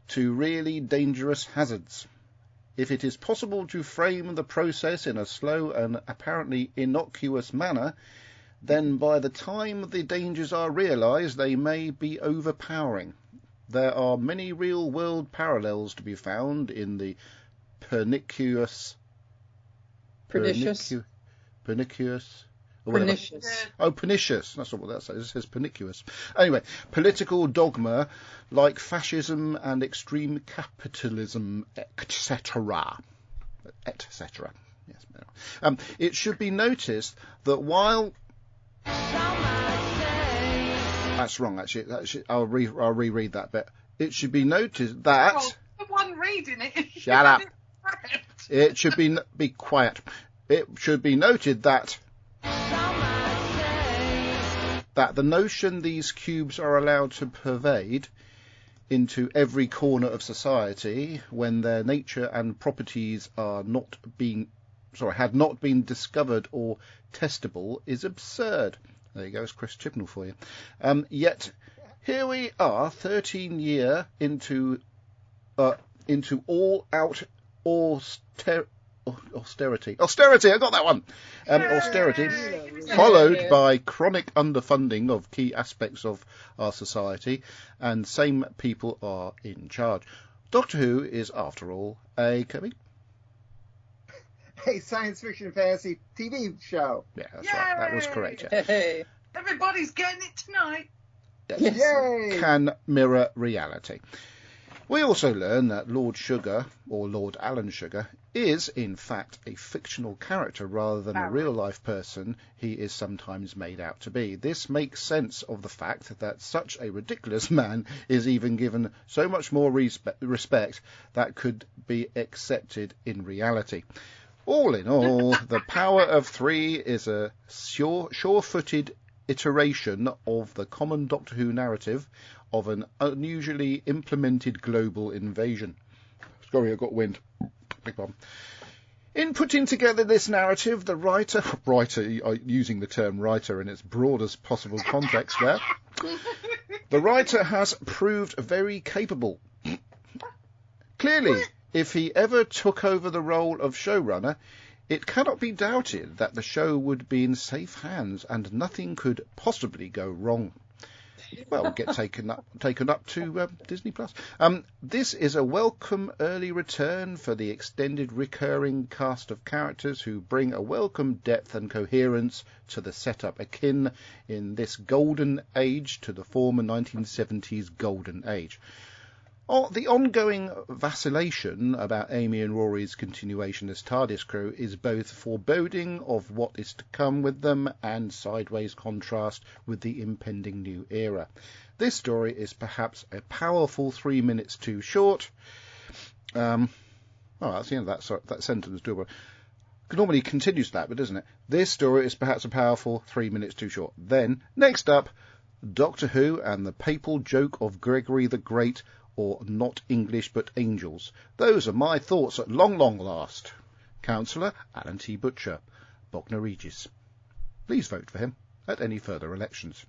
to really dangerous hazards. If it is possible to frame the process in a slow and apparently innocuous manner, then by the time the dangers are realised, they may be overpowering. There are many real-world parallels to be found in the pernicious. Oh, pernicious. That's not what that says. It says pernicious. Anyway, political dogma like fascism and extreme capitalism, etc. Etc. Yes. It should be noticed that while that's wrong, actually. I'll reread that bit. It should be noted that. Oh, the one reading it. Shut up. It should be quiet. It should be noted that the notion these cubes are allowed to pervade into every corner of society when their nature and properties had not been discovered or testable is absurd. There you go, it's Chris Chibnall for you. Yet here we are, 13 years into all-out austerity. Austerity, I got that one. Austerity, followed by chronic underfunding of key aspects of our society, and same people are in charge. Doctor Who is, after all, a science fiction fantasy TV show. Yeah, that's right. That was correct. Yeah. Hey. Everybody's getting it tonight. Yes. Yay! Can mirror reality. We also learn that Lord Sugar, or Lord Alan Sugar, is in fact a fictional character rather than a real-life person he is sometimes made out to be. This makes sense of the fact that such a ridiculous man is even given so much more respect that could be accepted in reality. All in all, the Power of Three is a sure-footed iteration of the common Doctor Who narrative of an unusually implemented global invasion. Sorry, I got wind. Big problem. In putting together this narrative, the writer, using the term writer in its broadest possible context there, the writer has proved very capable. Clearly, if he ever took over the role of showrunner, It cannot be doubted that the show would be in safe hands and nothing could possibly go wrong. Well, get taken up to Disney Plus. This is a welcome early return for the extended recurring cast of characters who bring a welcome depth and coherence to the setup, akin in this golden age to the former 1970s golden age. The ongoing vacillation about Amy and Rory's continuation as TARDIS crew is both foreboding of what is to come with them and sideways contrast with the impending new era. This story is perhaps a powerful 3 minutes too short. That's the end of that sentence. Normally continues that, but doesn't it? This story is perhaps a powerful 3 minutes too short. Then, next up, Doctor Who and the papal joke of Gregory the Great, or Not English but Angels. Those are my thoughts at long, long last. Councillor Alan T. Butcher, Bognor Regis. Please vote for him at any further elections.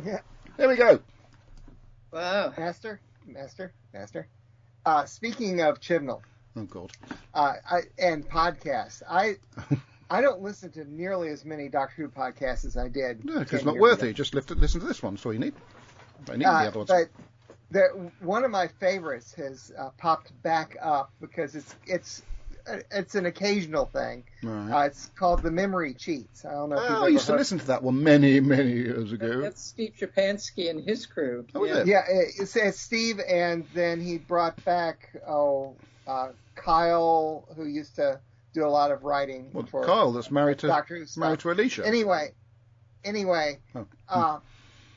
Yeah. There we go. Wow. Master. Speaking of Chibnall. Oh, God. And podcasts. I don't listen to nearly as many Doctor Who podcasts as I did. No, because it's not worth it. Just listen to this one. That's all you need. I need the other ones. But one of my favorites has popped back up because it's an occasional thing. Right. It's called The Memory Cheats. I don't know if you've I used to listen to that one many, many years ago. That's Steve Japansky and his crew. Oh, is it? Yeah, it's Steve, and then he brought back Kyle, who used to do a lot of writing. Well, for Kyle, that's married to Doctor Who stuff. married to Alicia. Anyway, Oh.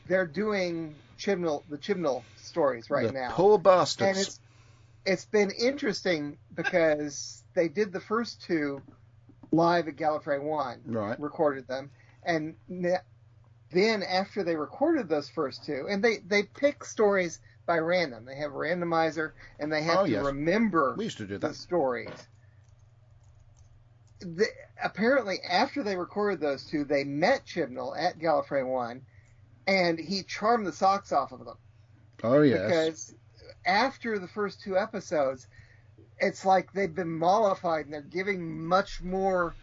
they're doing the Chibnall stories right the now. Poor bastards. And it's been interesting because they did the first two live at Gallifrey 1, Right. recorded them, and then after they recorded those first two, and they pick stories by random. They have a randomizer, and they have to remember We used to do that. the stories. Apparently, after they recorded those two, they met Chibnall at Gallifrey 1, and he charmed the socks off of them. Oh, yes. Because after the first two episodes, it's like they've been mollified, and they're giving much more,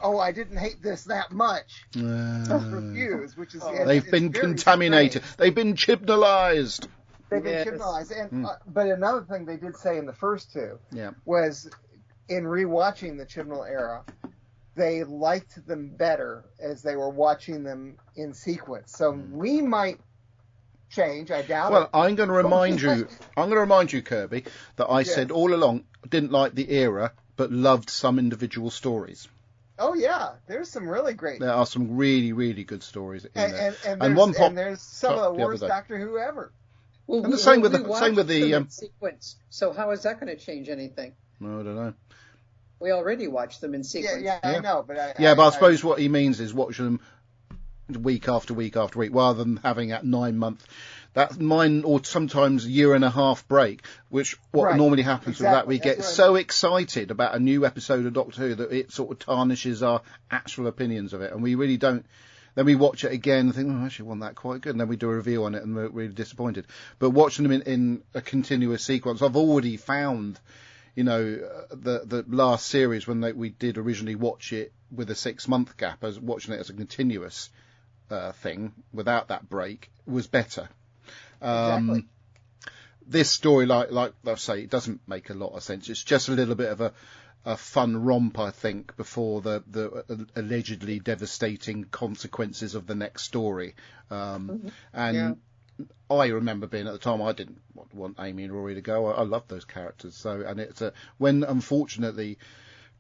I didn't hate this that much, reviews, which is... They've been contaminated. Strange. They've been Chibnallized. They've been Chibnallized. And, but another thing they did say in the first two was, in rewatching the Chibnall era, they liked them better as they were watching them in sequence. So we might change. I doubt it. Well, I'm going to remind you, Kirby, that I said all along didn't like the era, but loved some individual stories. Oh yeah, there's some really great. There are some really, really good stories in there. And there's some of the worst Doctor Who ever. Well, and the same with the sequence. So how is that going to change anything? No, I don't know. We already watched them in sequence. Yeah, I know, but I suppose what he means is watch them week after week after week, rather than having that 9 month, that mine or sometimes year and a half break. Which normally happens with that, we get so excited about a new episode of Doctor Who that it sort of tarnishes our actual opinions of it, and we really don't. Then we watch it again and think, I actually want that quite good, and then we do a review on it and we're really disappointed. But watching them in a continuous sequence, I've already found. The last series when we did originally watch it with a 6 month gap, as watching it as a continuous thing without that break was better. Exactly. This story, like I say, it doesn't make a lot of sense. It's just a little bit of a fun romp, I think, before the allegedly devastating consequences of the next story. I remember being at the time, I didn't want Amy and Rory to go. I loved those characters. So, and it's when unfortunately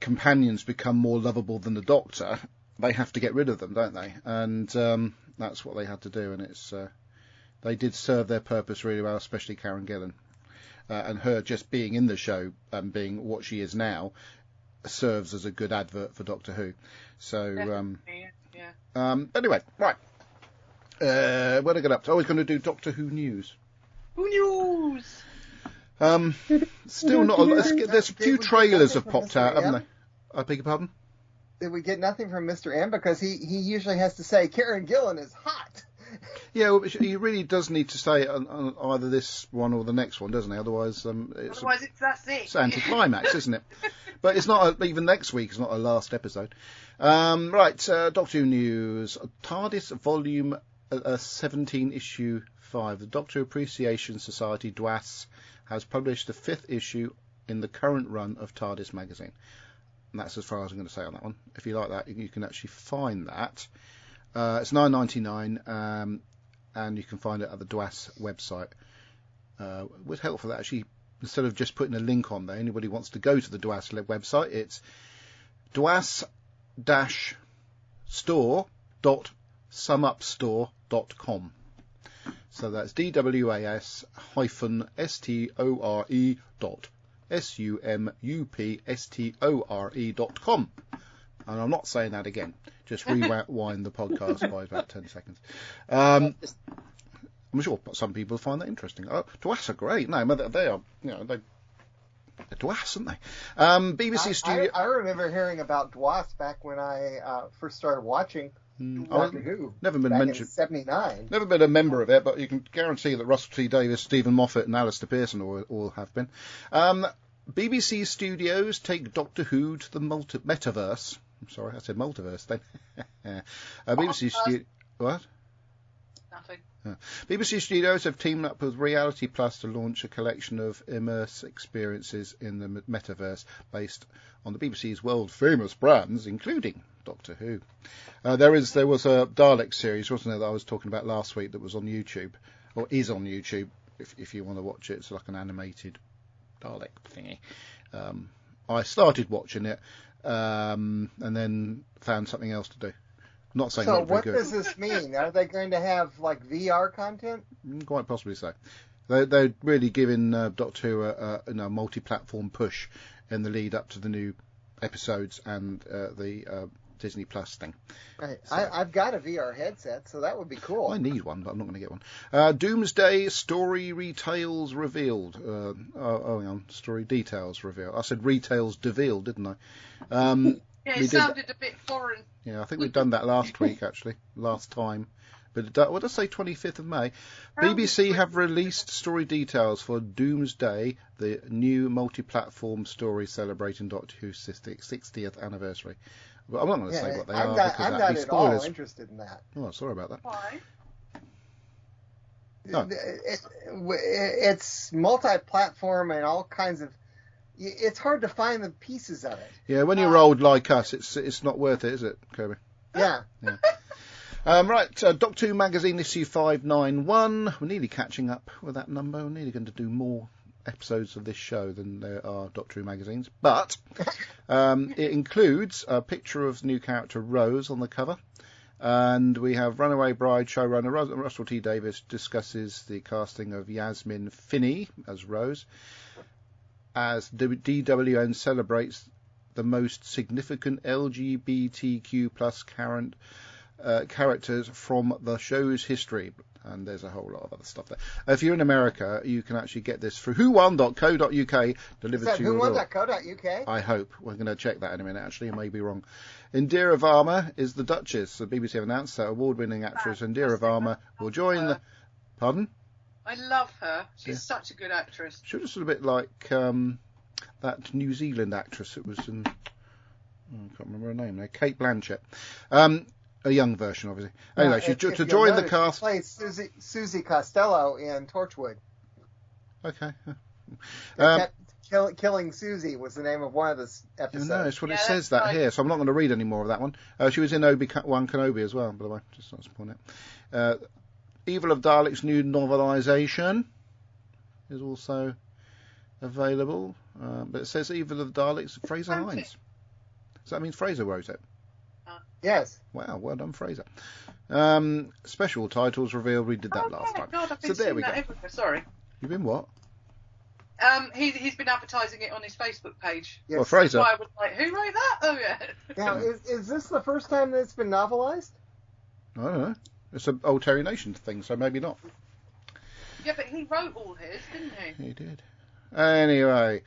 companions become more lovable than the Doctor, they have to get rid of them, don't they? And that's what they had to do. And they did serve their purpose really well, especially Karen Gillan, and her just being in the show and being what she is now serves as a good advert for Doctor Who. So anyway, right. Where did I get up to? I was going to do Doctor Who news. Who news? Still not a lot. There's a few trailers have popped out, haven't they? I beg your pardon? Did we get nothing from Mr. M? Because he usually has to say Karen Gillan is hot. Yeah, well, he really does need to stay on either this one or the next one, doesn't he? Otherwise, That's it. It's anticlimax, isn't it? But it's not even next week. It's not a last episode. Right, Doctor Who news. TARDIS Volume 17, Issue 5. The Doctor Appreciation Society (DWAS) has published the 5th issue in the current run of TARDIS magazine. And that's as far as I'm going to say on that one. If you like that, you can actually find that. It's $9.99, and you can find it at the DWAS website. It was helpful that actually, instead of just putting a link on there, anybody wants to go to the DWAS website, it's dwas-store.sumupstore.com. So that's DWAS-store.sumupstore.com. And I'm not saying that again. Just rewind the podcast by about 10 seconds. I'm sure some people find that interesting. DWAS are great. No, they are, they're DWAS, aren't they? BBC Studio. I remember hearing about DWAS back when I first started watching Doctor Who. Never been mentioned. In '79. Never been a member of it, but you can guarantee that Russell T Davies, Stephen Moffat, and Alistair Pearson all have been. BBC Studios take Doctor Who to the metaverse. I'm sorry, I said multiverse then. BBC Studios. What? Nothing. BBC Studios have teamed up with Reality Plus to launch a collection of immersive experiences in the metaverse based on the BBC's world-famous brands, including Doctor Who. There was a Dalek series, wasn't there, that I was talking about last week that was on YouTube, or is on YouTube, if you want to watch it. It's like an animated Dalek thingy. I started watching it and then found something else to do. Not saying so. Not very What good. does this mean? Are they going to have like VR content? Quite possibly so. They're really giving Doctor Who a multi-platform push in the lead up to the new episodes and the Disney Plus thing. Right. So, I've got a VR headset, so that would be cool. I need one, but I'm not going to get one. Doomsday story retails revealed. Hang on, story details revealed. I said retails revealed, didn't I? Yeah, it sounded a bit foreign. Yeah, I think we've done that last week, actually, last time. But what did I say, 25th of May? BBC have released story details for Doomsday, the new multi-platform story celebrating Doctor Who's 60th anniversary. But I'm not going to say what they are because I'm that'd not be at all spoilers. interested in that. Oh, sorry about that. Why? Oh. It's multi-platform and all kinds of. It's hard to find the pieces of it. Yeah, when you're old like us, it's not worth it, is it, Kirby? Yeah. Right, Doctor Who Magazine issue 591. We're nearly catching up with that number. We're nearly going to do more episodes of this show than there are Doctor Who magazines. But it includes a picture of the new character Rose on the cover. And we have Runaway Bride showrunner Russell T Davies discusses the casting of Yasmin Finney as Rose, as DWN celebrates the most significant LGBTQ plus characters from the show's history. And there's a whole lot of other stuff there. If you're in America, you can actually get this through whowon.co.uk delivered to your door. whowon.co.uk? I hope. We're going to check that in a minute, actually. I may be wrong. Indira Varma is the Duchess. The BBC have announced that award-winning actress Indira Varma will join the... Pardon? I love her. She's such a good actress. She was a bit like that New Zealand actress. It was in... I can't remember her name now. Kate Blanchett. A young version, obviously. Anyway, she's to join the cast. She plays Susie Costello in Torchwood. Okay. Killing Susie was the name of one of the episodes. No, it's what it says that here, so I'm not going to read any more of that one. She was in Obi-Wan Kenobi as well, by the way. Just not to point out. Evil of Dalek's new novelisation is also available, but it says Evil of Dalek's Fraser Hines. Does that mean Fraser wrote it? Yes. Wow, well done, Fraser. Special titles revealed. We did that last time. God, I've been so there we go. Everywhere. Sorry. You've been what? He's been advertising it on his Facebook page. Yes. Well, Fraser. That's why I was like, who wrote that? Oh, yeah. Now, is this the first time that it's been novelised? I don't know. It's an old Terry Nation thing, so maybe not. Yeah, but he wrote all his, didn't he? He did. Anyway,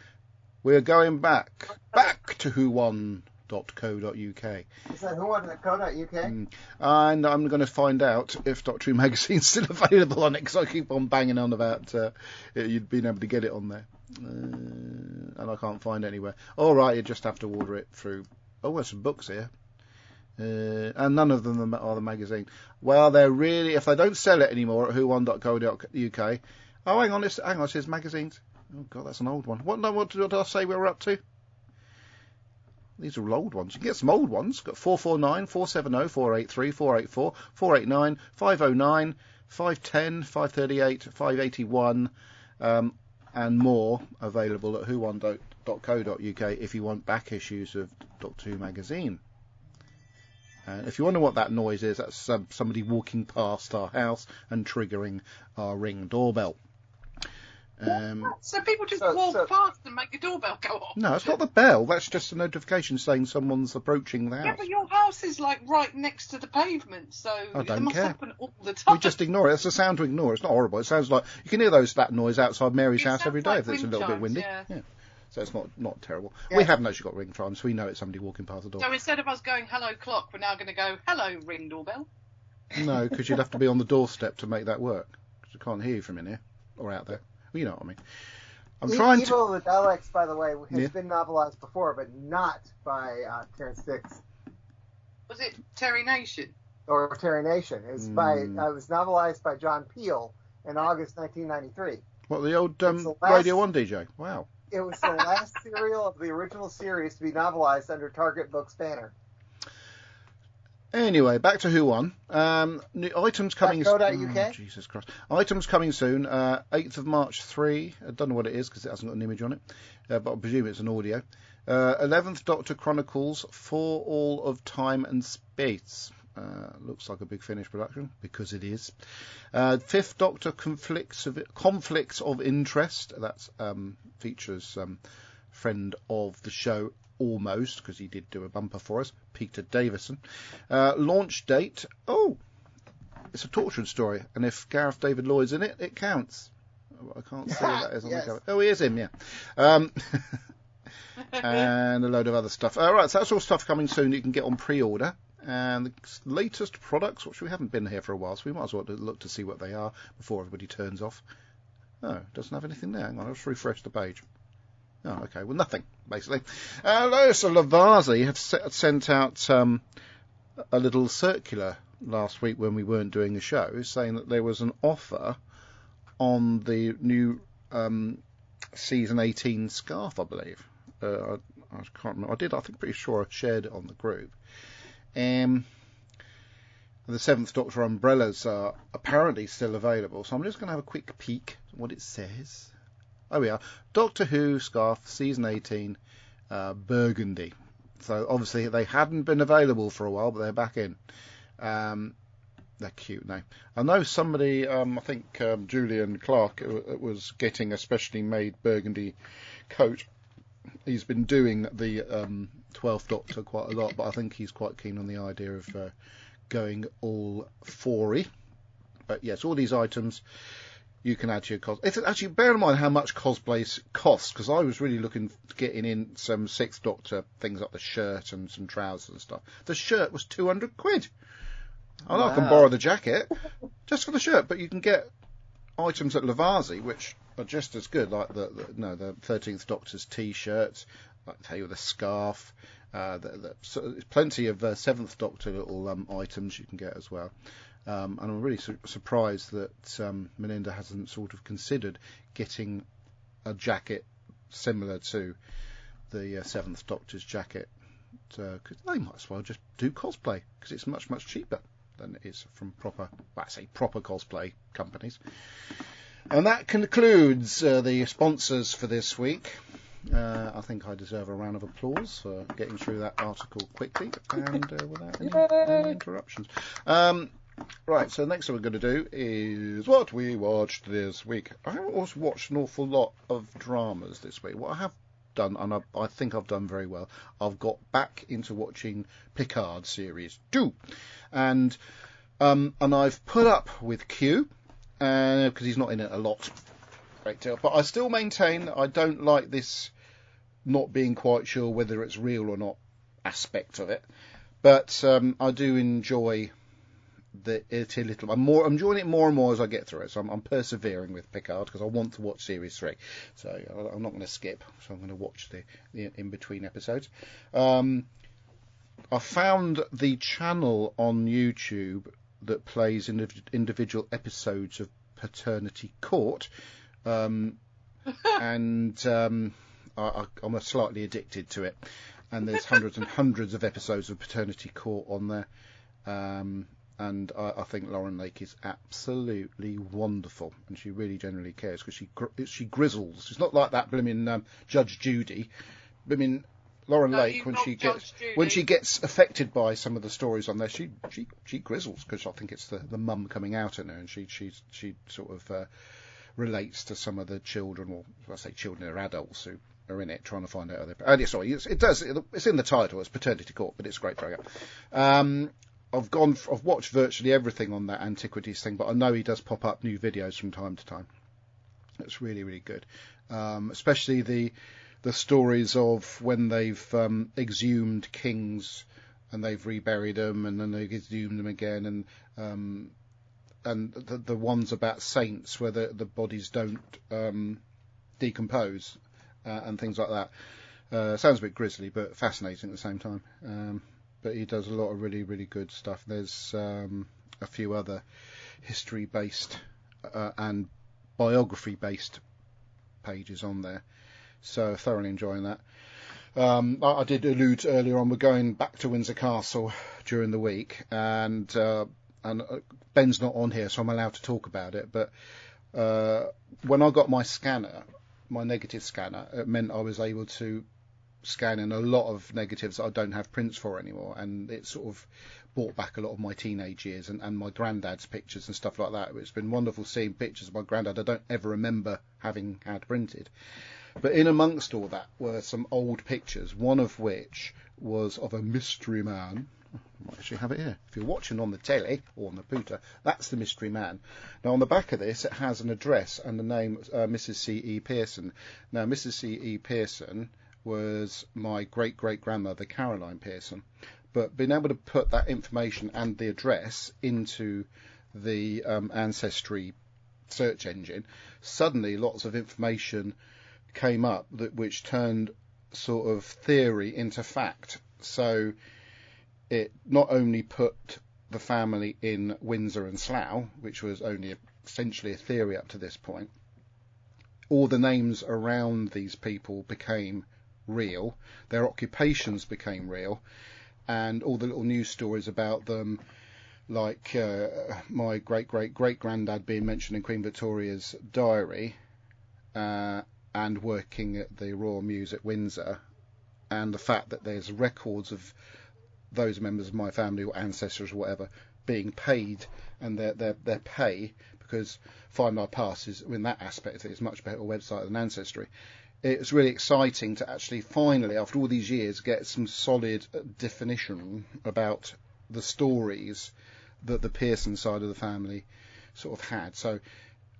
we're going back to whowon.co.uk. who1.co.uk. Is that who1.co.uk? And I'm going to find out if Doctor Who magazine's still available on it, because I keep on banging on about you'd been able to get it on there. And I can't find it anywhere. All right, you just have to order it through. Oh, there's some books here. And none of them are the magazine. Well, they're really, if they don't sell it anymore at who1.co.uk. Oh, hang on, it says magazines. Oh, God, that's an old one. What did I say we were up to? These are all old ones. You can get some old ones. Got 449, 470, 483, 484, 489, 509, 510, 538, 581, and more available at who1.co.uk if you want back issues of Doctor Who magazine. And if you wonder what that noise is, that's somebody walking past our house and triggering our Ring doorbell. So people just walk past and make the doorbell go off? No, it's not the bell. That's just a notification saying someone's approaching the house. Yeah, but your house is like right next to the pavement, so I don't it must care. happen all the time. We just ignore it. It's a sound to ignore. It's not horrible. It sounds like you can hear that noise outside Mary's house every day like if it's a little bit windy. Yeah. So it's not terrible. Yeah. We haven't actually got ring chimes. We know it's somebody walking past the door. So instead of us going hello clock, we're now going to go hello ring doorbell. No, because you'd have to be on the doorstep to make that work. Because I can't hear you from in here or out there. Well, you know what I mean. Evil of the Daleks, by the way, has been novelized before, but not by Terrence Dix. Was it Terry Nation? Or Terry Nation. It was was novelized by John Peel in August 1993. What, the old Radio 1 DJ? Wow. It was the last serial of the original series to be novelized under Target Books banner. Anyway, back to Who Won. New items coming. .co.uk? Jesus Christ! Items coming soon. 8th of March 3. I don't know what it is because it hasn't got an image on it, but I presume it's an audio. 11th Doctor Chronicles For All of Time and Space. Looks like a Big Finish production because it is. 5th Doctor Conflicts of Interest. That features friend of the show. Almost, because he did do a bumper for us, Peter Davison. Launch date, it's a Torchwood story, and if Gareth David Lloyd's in it, it counts. I can't see what that is on the cover. Oh, he is him, yeah. And a load of other stuff. Right, so that's all stuff coming soon that you can get on pre-order. And the latest products, which we haven't been here for a while, so we might as well look to see what they are before everybody turns off. Oh, it doesn't have anything there. Hang on, I'll just refresh the page. Oh, okay. Well, nothing, basically. So Lavazzi have sent out a little circular last week when we weren't doing a show, saying that there was an offer on the new season 18 scarf, I believe. I can't remember. I think pretty sure I shared it on the group. The 7th Doctor umbrellas are apparently still available, so I'm just going to have a quick peek at what it says. Oh, we are. Doctor Who scarf, season 18, burgundy. So obviously they hadn't been available for a while, but they're back in. They're cute now. I know somebody, I think Julian Clark, was getting a specially made burgundy coat. He's been doing the 12th Doctor quite a lot, but I think he's quite keen on the idea of going all 4-y. But yes, all these items you can add to your cosplay. Actually, bear in mind how much cosplays cost, because I was really looking to getting in some 6th Doctor things like the shirt and some trousers and stuff. The shirt was £200. I know I can borrow the jacket just for the shirt, but you can get items at Lavazzi which are just as good, like the 13th Doctor's T-shirts, like I tell you, the scarf. So there's plenty of 7th Doctor little items you can get as well. And I'm really surprised that Melinda hasn't sort of considered getting a jacket similar to the 7th Doctor's jacket. Because they might as well just do cosplay, because it's much, much cheaper than it is from proper cosplay companies. And that concludes the sponsors for this week. I think I deserve a round of applause for getting through that article quickly and without any interruptions. Right, so next thing we're going to do is what we watched this week. I haven't also watched an awful lot of dramas this week. What I have done, and I think I've done very well, I've got back into watching Picard Series 2. And I've put up with Q, because he's not in it a lot. Great deal. But I still maintain I don't like this not being quite sure whether it's real or not aspect of it, but I do enjoy it a little. I'm enjoying it more and more as I get through it. So I'm persevering with Picard because I want to watch series 3. So I'm not going to skip. So I'm going to watch the in between episodes. I found the channel on YouTube that plays individual episodes of Paternity Court, and I'm slightly addicted to it. And there's hundreds and hundreds of episodes of Paternity Court on there. And I think Lauren Lake is absolutely wonderful, and she really generally cares because she grizzles. She's not like that blooming Judge Judy. Blooming Lauren Lake, when she gets affected by some of the stories on there, she grizzles because I think it's the mum coming out in her, and she sort of relates to some of the children, or I say children, or adults who are in it trying to find out. It's in the title. It's Paternity Court, but it's a great program. I've watched virtually everything on that antiquities thing, but I know he does pop up new videos from time to time. It's really, really good. Especially the stories of when they've exhumed kings and they've reburied them, and then they've exhumed them again, and the ones about saints where the bodies don't decompose and things like that. Sounds a bit grisly, but fascinating at the same time. But he does a lot of really, really good stuff. There's a few other history-based and biography-based pages on there. So thoroughly enjoying that. I did allude earlier on, we're going back to Windsor Castle during the week, and Ben's not on here, so I'm allowed to talk about it. But when I got my scanner, my negative scanner, it meant I was able to scan in a lot of negatives that I don't have prints for anymore, and it sort of brought back a lot of my teenage years and my granddad's pictures and stuff like that. It's been wonderful seeing pictures of my granddad I don't ever remember having had printed. But in amongst all that were some old pictures, one of which was of a mystery man. I might actually have it here. If you're watching on the telly or on the pooter, that's the mystery man. Now, on the back of this, it has an address and the name Mrs. C.E. Pearson. Now, Mrs. C.E. Pearson was my great-great-grandmother, Caroline Pearson. But being able to put that information and the address into the Ancestry search engine, suddenly lots of information came up which turned sort of theory into fact. So it not only put the family in Windsor and Slough, which was only essentially a theory up to this point, all the names around these people became real, their occupations became real, and all the little news stories about them, like my great-great-great-granddad being mentioned in Queen Victoria's diary, and working at the Royal Mews at Windsor, and the fact that there's records of those members of my family or ancestors or whatever being paid, and their pay, because Find My Past is, in that aspect, it's a much better website than Ancestry. It's really exciting to actually finally, after all these years, get some solid definition about the stories that the Pearson side of the family sort of had. So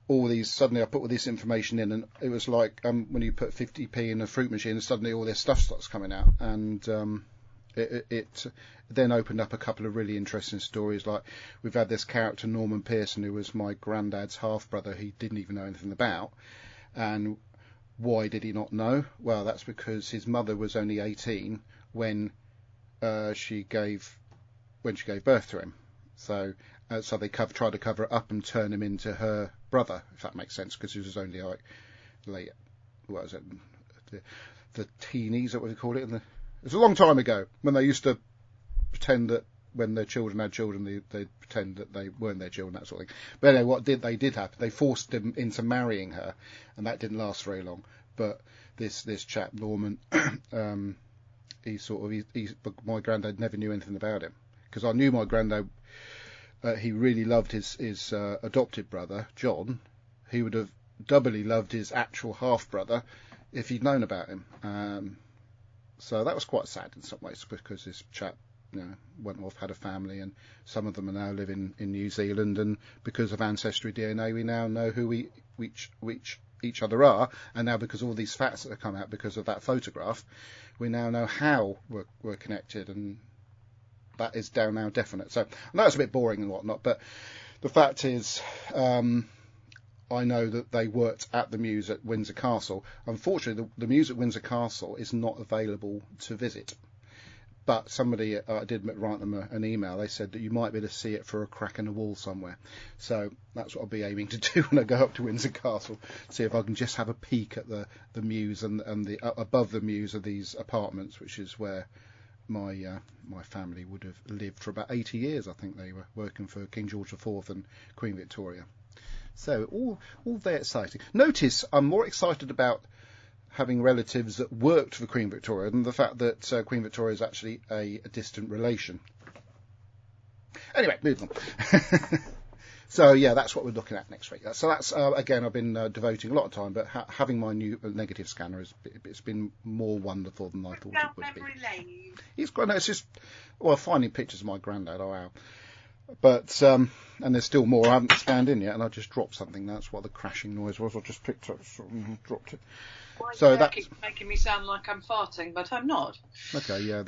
all these, suddenly I put all this information in, and it was like when you put 50p in a fruit machine, and suddenly all this stuff starts coming out. And it then opened up a couple of really interesting stories. Like, we've had this character, Norman Pearson, who was my granddad's half-brother, he didn't even know anything about. And why did he not know? Well, that's because his mother was only 18 when she gave birth to him. So they tried to cover it up and turn him into her brother, if that makes sense, because he was only like late, what was it, the teenies, is that what they call it? It was a long time ago when they used to pretend that when their children had children, they'd pretend that they weren't their children, that sort of thing. But anyway, what did happen? They forced him into marrying her, and that didn't last very long. But this chap, Norman, my granddad never knew anything about him, because I knew my granddad. He really loved his adopted brother, John. He would have doubly loved his actual half-brother if he'd known about him. So that was quite sad in some ways, because this chap, went off, had a family, and some of them are now living in New Zealand, and because of Ancestry DNA, we now know who each each other are, and now because of all these facts that have come out because of that photograph, we now know how we're connected, and that is now definite. So I know it's a bit boring and whatnot, but the fact is, I know that they worked at the Mews at Windsor Castle. Unfortunately, the Mews at Windsor Castle is not available to visit. But somebody, I did write them an email. They said that you might be able to see it through a crack in the wall somewhere. So that's what I'll be aiming to do when I go up to Windsor Castle. See if I can just have a peek at the Mews and the above the Mews of these apartments, which is where my family would have lived for about 80 years. I think they were working for King George IV and Queen Victoria. So all very exciting. Notice I'm more excited about having relatives that worked for Queen Victoria than the fact that Queen Victoria is actually a distant relation. Anyway, moving on. So yeah, that's what we're looking at next week. So that's again, I've been devoting a lot of time, but having my new negative scanner it's been more wonderful than I thought it would be. It's quite nice. It's just finding pictures of my granddad. Oh wow. But and there's still more I haven't scanned in yet, and I just dropped something. That's what the crashing noise was. I just picked up, dropped it. So that keeps making me sound like I'm farting, but I'm not. Okay, yeah,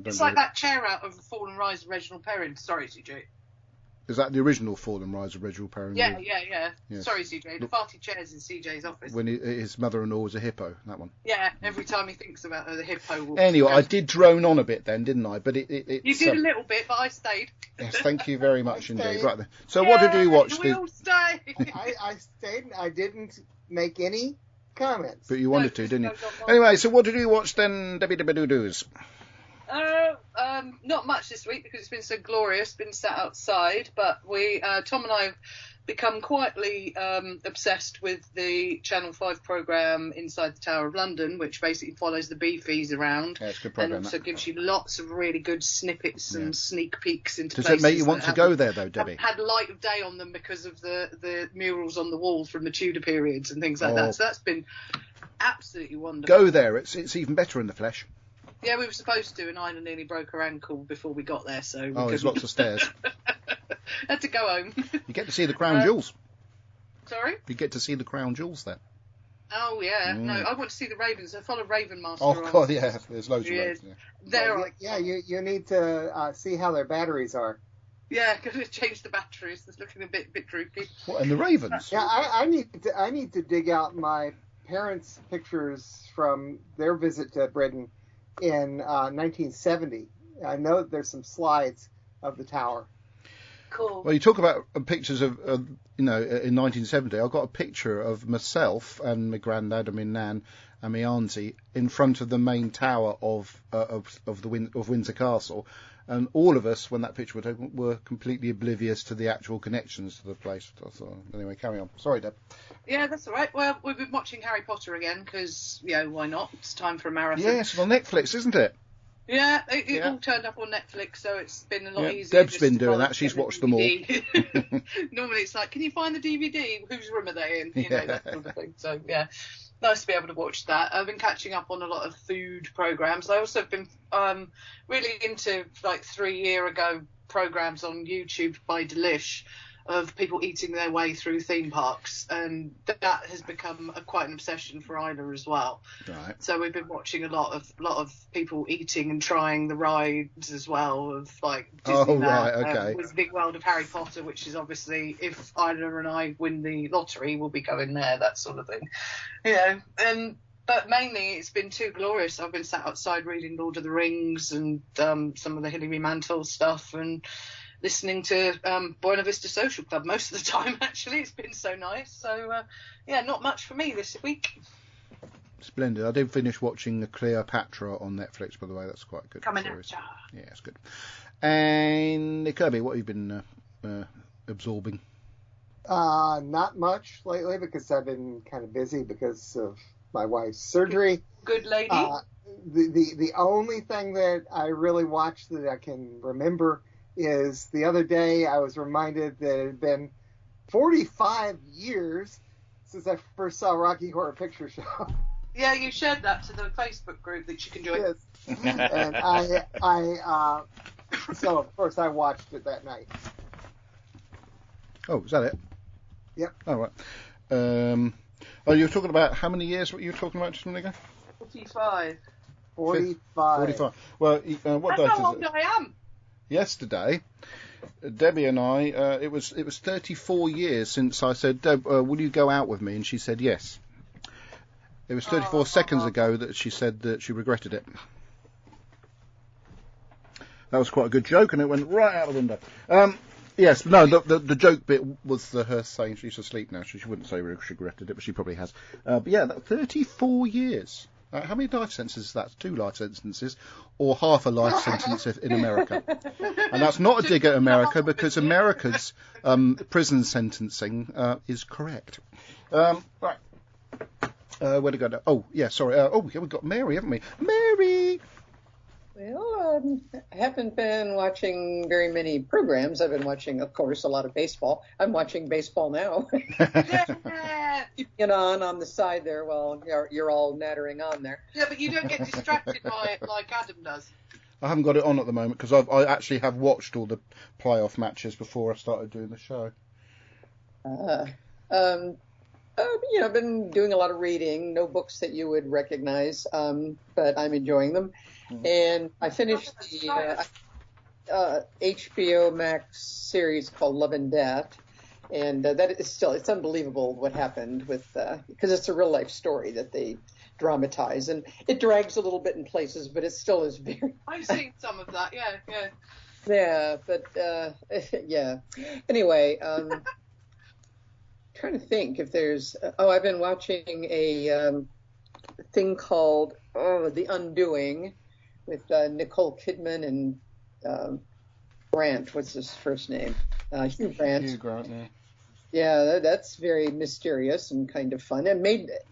it's like that chair out of Fall and Rise of Reginald Perrin. Sorry, CJ. Is that the original Fall and Rise of Reginald Perrin? Yeah. Yes. Sorry, CJ. The farty chair's in CJ's office. When his mother-in-law was a hippo, that one. Yeah, every time he thinks about her, the hippo will... Anyway, I did drone on a bit then, didn't I? But it you did a little bit, but I stayed. Yes, thank you very much indeed. Right then. So what did you watch? We all stay. I stayed and I didn't make any comments. But you wanted to, didn't you? Anyway, so what did you watch then, Debbie Doo-Doos? Not much this week because it's been so glorious, been sat outside, but Tom and I have become quietly obsessed with the Channel 5 programme Inside the Tower of London, which basically follows the beefies around. Yeah, it's a good programme. And also gives you lots of really good snippets and sneak peeks into Does places. Does it make you want to go there though, Debbie? Had light of day on them because of the murals on the walls from the Tudor periods and things like that. So that's been absolutely wonderful. Go there, it's even better in the flesh. Yeah, we were supposed to, and Ina nearly broke her ankle before we got there, so... there's lots of stairs. Had to go home. You get to see the crown jewels. Sorry? You get to see the crown jewels there. Oh, yeah. No, I want to see the ravens. I follow Raven Master. Oh, God, yeah. There's loads of ravens. Yeah, you need to see how their batteries are. Yeah, because it changed the batteries. It's looking a bit droopy. What, and the ravens? Yeah, I need to dig out my parents' pictures from their visit to Britain in 1970. I know that there's some slides of the tower. Cool. Well, you talk about pictures of in 1970. I've got a picture of myself and my granddad and my nan and my auntie in front of the main tower of Windsor Castle, and all of us, when that picture was taken, were completely oblivious to the actual connections to the place. So, anyway, carry on. Sorry, Deb. Yeah, that's all right. Well, we've been watching Harry Potter again because, why not? It's time for a marathon. Yes, on Netflix, isn't it? Yeah, it all turned up on Netflix, so it's been a lot easier. Deb's been doing that. She's watched them all. Normally it's like, can you find the DVD? Whose room are they in? That sort of thing. So, yeah, nice to be able to watch that. I've been catching up on a lot of food programmes. I also have been really into, 3 years ago, programmes on YouTube by Delish of people eating their way through theme parks, and that has become quite an obsession for Ina as well. Right. So we've been watching a lot of people eating and trying the rides as well, of Disneyland. Oh, right, okay. With the Big World of Harry Potter, which is obviously, if Ina and I win the lottery, we'll be going there, that sort of thing. But mainly it's been too glorious. I've been sat outside reading Lord of the Rings and some of the Hilary Mantel stuff, and listening to Buena Vista Social Club most of the time, actually. It's been so nice. So, not much for me this week. Splendid. I did finish watching Cleopatra on Netflix, by the way. That's quite a good series. Yeah, it's good. And Kirby, what have you been absorbing? Not much lately because I've been kind of busy because of my wife's surgery. Good lady. The only thing that I really watched that I can remember is the other day I was reminded that it had been 45 years since I first saw Rocky Horror Picture Show. Yeah, you shared that to the Facebook group that you can join. Yes. And I so of course I watched it that night. Oh, is that it? Yep. Oh, right. Oh, you were talking about how many years? What you were talking about just a minute ago? 45. 45. 45. Well, what That's date how is old it? I am. Yesterday, Debbie and I, it was 34 years since I said, Deb, will you go out with me? And she said yes. It was 34 seconds ago that she said that she regretted it. That was quite a good joke, and it went right out the window. Yes, no, the joke bit was her saying she's asleep now, so she wouldn't say she regretted it, but she probably has. But yeah, 34 years. How many life sentences is that? 2 life sentences, or half a life sentence in America? And that's not a dig at America, because America's prison sentencing is correct. Right. Where to go now? Oh, yeah, sorry. We've got Mary, haven't we? Mary! Well, I haven't been watching very many programs. I've been watching, of course, a lot of baseball. I'm watching baseball now. Yeah. Keeping it on the side there while you're all nattering on there. Yeah, but you don't get distracted by it like Adam does. I haven't got it on at the moment, because I actually have watched all the playoff matches before I started doing the show. I've been doing a lot of reading, no books that you would recognize, but I'm enjoying them. And I finished the HBO Max series called Love and Death, and that is it's unbelievable what happened with, because it's a real life story that they dramatize, and it drags a little bit in places, but it still is very. I've seen some of that, yeah. Yeah, but yeah. Anyway, trying to think if there's. I've been watching a thing called The Undoing with Nicole Kidman and Grant. What's his first name? Hugh Grant. Hugh Grant, yeah. Yeah, that's very mysterious and kind of fun, and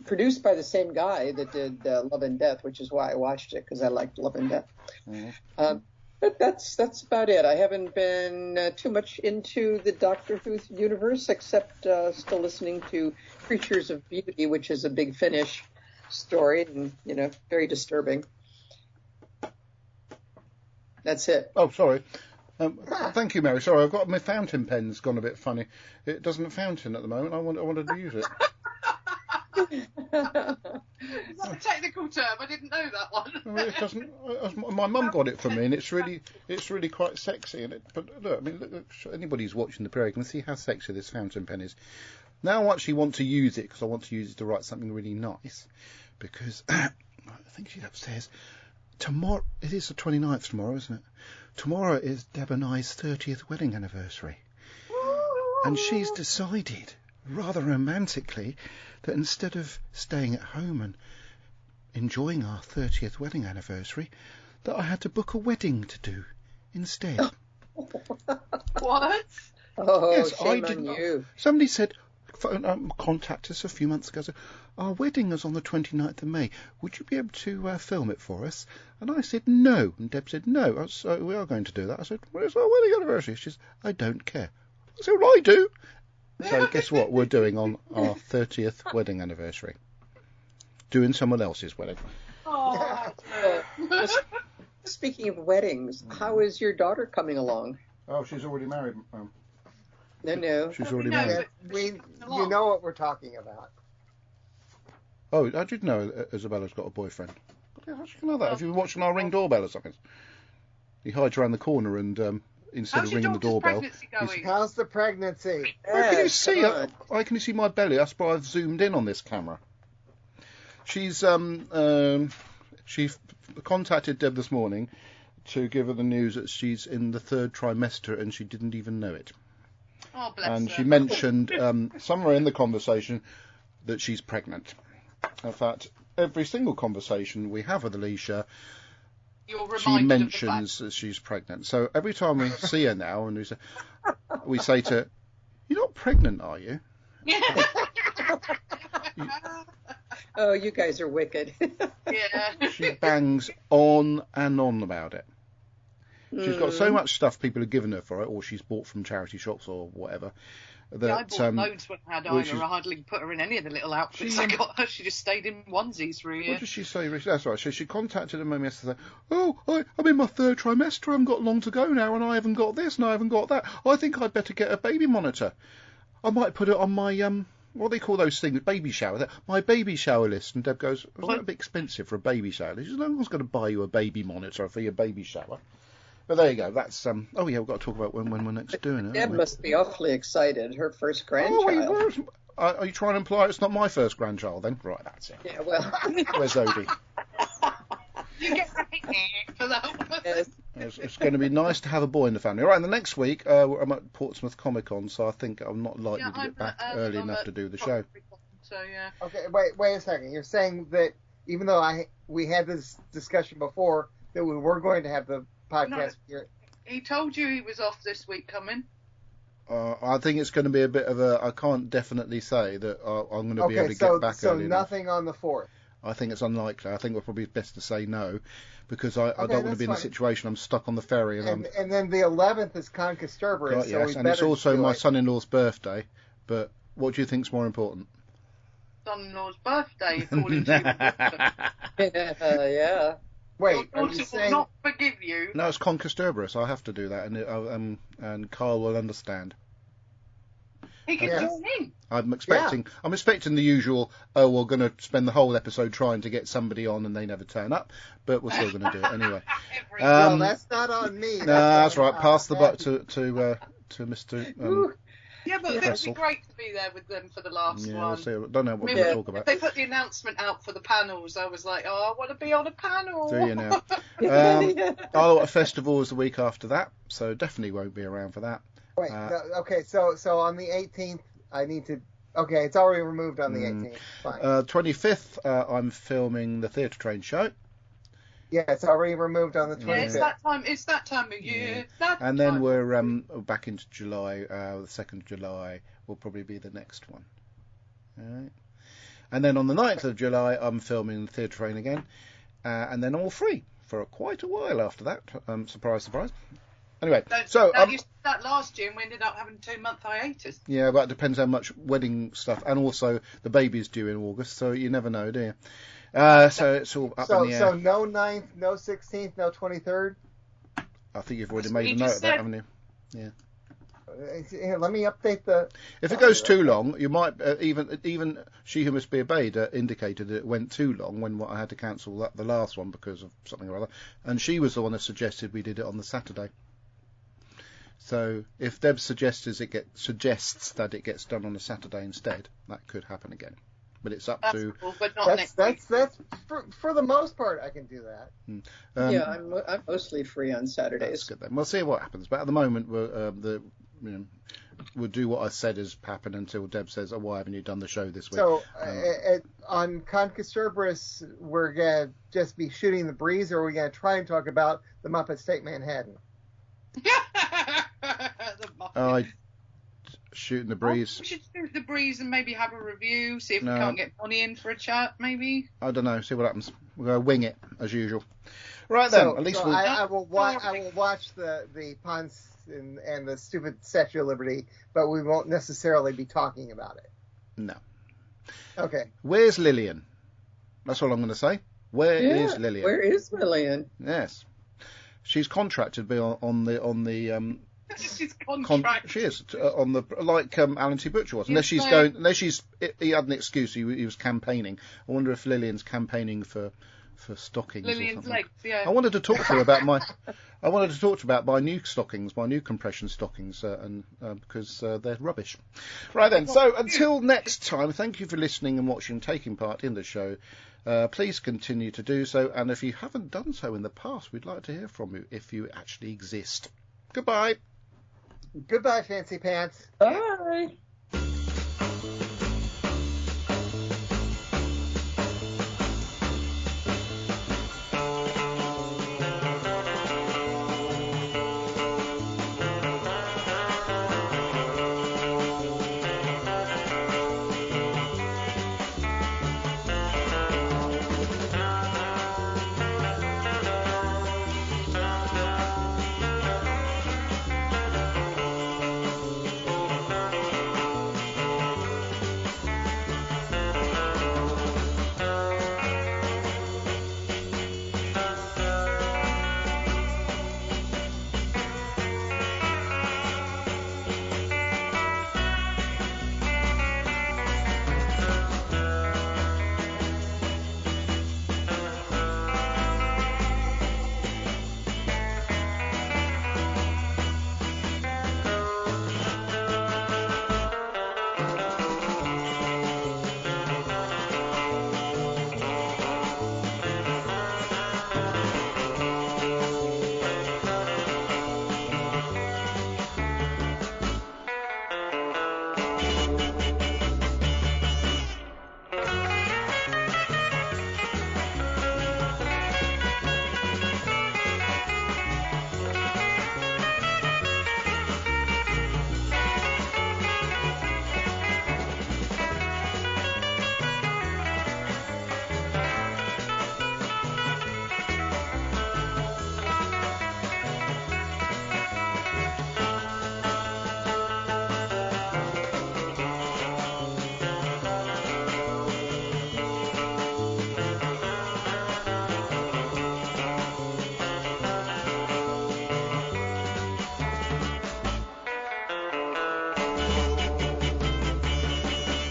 produced by the same guy that did Love and Death, which is why I watched it, because I liked Love and Death. Mm-hmm. But that's about it. I haven't been too much into the Doctor Who universe, except still listening to Creatures of Beauty, which is a Big Finish story, and very disturbing. That's it. Oh, sorry. Thank you, Mary. Sorry, I've got my fountain pen's gone a bit funny. It doesn't fountain at the moment. I wanted to use it. Is that a technical term? I didn't know that one. It doesn't. My mum got it for me, and it's really quite sexy. But look, look, anybody who's watching the program can see how sexy this fountain pen is. Now I actually want to use it, because I want to use it to write something really nice. Because I think she's upstairs. Tomorrow, it is the 29th tomorrow, isn't it? Tomorrow is Deb and I's 30th wedding anniversary. And she's decided, rather romantically, that instead of staying at home and enjoying our 30th wedding anniversary, that I had to book a wedding to do instead. What? Oh, yes, shame I on didn't. you. Somebody said, contacted us a few months ago, said, our wedding is on the 29th of May. Would you be able to film it for us? And I said, no. And Deb said, no. So we are going to do that. I said, well, it's our wedding anniversary. She says, I don't care. I said, well, I do. So guess what we're doing on our 30th wedding anniversary? Doing someone else's wedding. Oh, Speaking of weddings, how is your daughter coming along? Oh, she's already married. No. She's already No, married. You know what we're talking about. Oh, I did know Isabella's got a boyfriend. How should you know that? Have you been watching our Ring doorbell or something? He hides around the corner and instead how's of ringing the doorbell. How's the pregnancy? How can you see? Good. I can see my belly. That's why I've zoomed in on this camera. She's she contacted Deb this morning to give her the news that she's in the 3rd trimester and she didn't even know it. Oh, bless And her. she mentioned somewhere in the conversation that she's pregnant. In fact, every single conversation we have with Alicia, You're she reminded mentions that she's pregnant. So every time we see her now, and we say to her, "You're not pregnant, are you?" of the fact. Oh, you guys are wicked. Yeah. She bangs on and on about it. She's got so much stuff people have given her for it, or she's bought from charity shops or whatever. That, I bought loads when I had well, Isla. I hardly put her in any of the little outfits I got her. She just stayed in onesies for a year. What did she say? That's right. So she contacted her mum yesterday. Oh, I'm in my 3rd trimester. I haven't got long to go now, and I haven't got this, and I haven't got that. I think I'd better get a baby monitor. I might put it on my what do they call those things? Baby shower. My baby shower list. And Deb goes, "Wasn't that a bit expensive for a baby shower?" She says, "No one's going to buy you a baby monitor for your baby shower." But there you go. That's oh yeah, we've got to talk about when we're next doing it. Deb must be awfully excited. Her first grandchild. Are you trying to imply it's not my first grandchild then? Right, that's it. Yeah, well. Where's Odie? You get for that one. Yes. It's going to be nice to have a boy in the family. All right, and the next week I'm at Portsmouth Comic Con, so I think I'm not likely to get back early enough to do the show. So yeah. Okay, wait a second. You're saying that even though we had this discussion before that we were going to have the podcast here. He told you he was off this week coming. I think it's going to be a bit of a. I can't definitely say that I'm going to be able to get back early enough. So nothing on the 4th. I think it's unlikely. I think we're probably best to say no, because I don't want to be in a situation I'm stuck on the ferry. And then the 11th is Concasterburus. Yes, and it's also my son-in-law's birthday. But what do you think's more important? Son-in-law's birthday, according to you. Yeah. Wait, Your daughter will not forgive you. No, it's Concasterburus. I have to do that, and Carl will understand. He can join in. I'm expecting the usual. Oh, we're going to spend the whole episode trying to get somebody on, and they never turn up. But we're still going to do it anyway. Well, that's not on me. No, that's right. Pass the buck to Mr. Yeah, but it would be great to be there with them for the last one. We'll see. I don't know what we're going to talk about. If they put the announcement out for the panels, I was like, oh, I want to be on a panel. Do you now? Our festival is the week after that, so definitely won't be around for that. Wait, okay, so on the 18th, I need to. Okay, it's already removed on the 18th. Fine. 25th, I'm filming the Theatre Train show. Yeah, it's already removed on the 25th. Yeah, it's that time of year. Yeah. And then we're back into July. The 2nd of July will probably be the next one. All right. And then on the 9th of July, I'm filming the Theatre Train again. And then all free for quite a while after that. Surprise, surprise. Anyway, you said that last year and we ended up having a 2-month hiatus. Yeah, but it depends how much wedding stuff, and also the baby's due in August, so you never know, do you? So it's all up in the air. So no 9th, no 16th, no 23rd? I think you've already made a note of that, haven't you? Yeah. Here, let me update the... If it goes too long, you might... even She Who Must Be Obeyed indicated that it went too long when I had to cancel the last one because of something or other. And she was the one that suggested we did it on the Saturday. So if Deb suggests that it gets done on a Saturday instead, that could happen again. But it's up to. Cool, but not next week. That's for the most part I can do that. Yeah, I'm mostly free on Saturdays. That's good then. We'll see what happens. But at the moment, we'll do what I said has happened until Deb says, "Oh, why haven't you done the show this week?" So on Concasterburus, we're gonna just be shooting the breeze, or are we gonna try and talk about the Muppets Take Manhattan? Shooting the breeze. We should shoot the breeze and maybe have a review, see if we can't get Bonnie in for a chat, maybe. I don't know, see what happens. We're going to wing it, as usual. Right then, at least I will watch the puns and the stupid Statue of Liberty, but we won't necessarily be talking about it. No. Okay. Where's Lillian? That's all I'm going to say. Where is Lillian? Where is Lillian? Yes. She's contracted on the She's contracted. She is on the Alan T. Butcher was. Unless he had an excuse. He was campaigning. I wonder if Lillian's campaigking for stockings. Lillian's or something. legs, yeah. I wanted to talk to her about my new stockings, my new compression stockings, and because they're rubbish. Right then. So until next time, thank you for listening and watching, taking part in the show. Please continue to do so, and if you haven't done so in the past, we'd like to hear from you if you actually exist. Goodbye. Goodbye, Fancy Pants. Bye.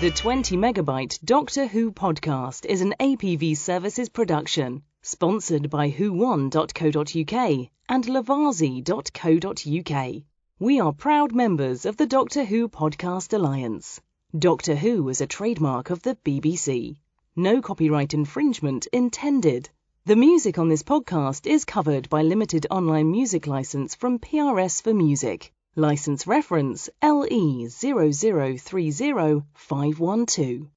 The 20 megabyte Doctor Who podcast is an APV Services production, sponsored by whowon.co.uk and lavazi.co.uk. We are proud members of the Doctor Who Podcast Alliance. Doctor Who is a trademark of the BBC. No copyright infringement intended. The music on this podcast is covered by limited online music license from PRS for Music. License reference LE0030512.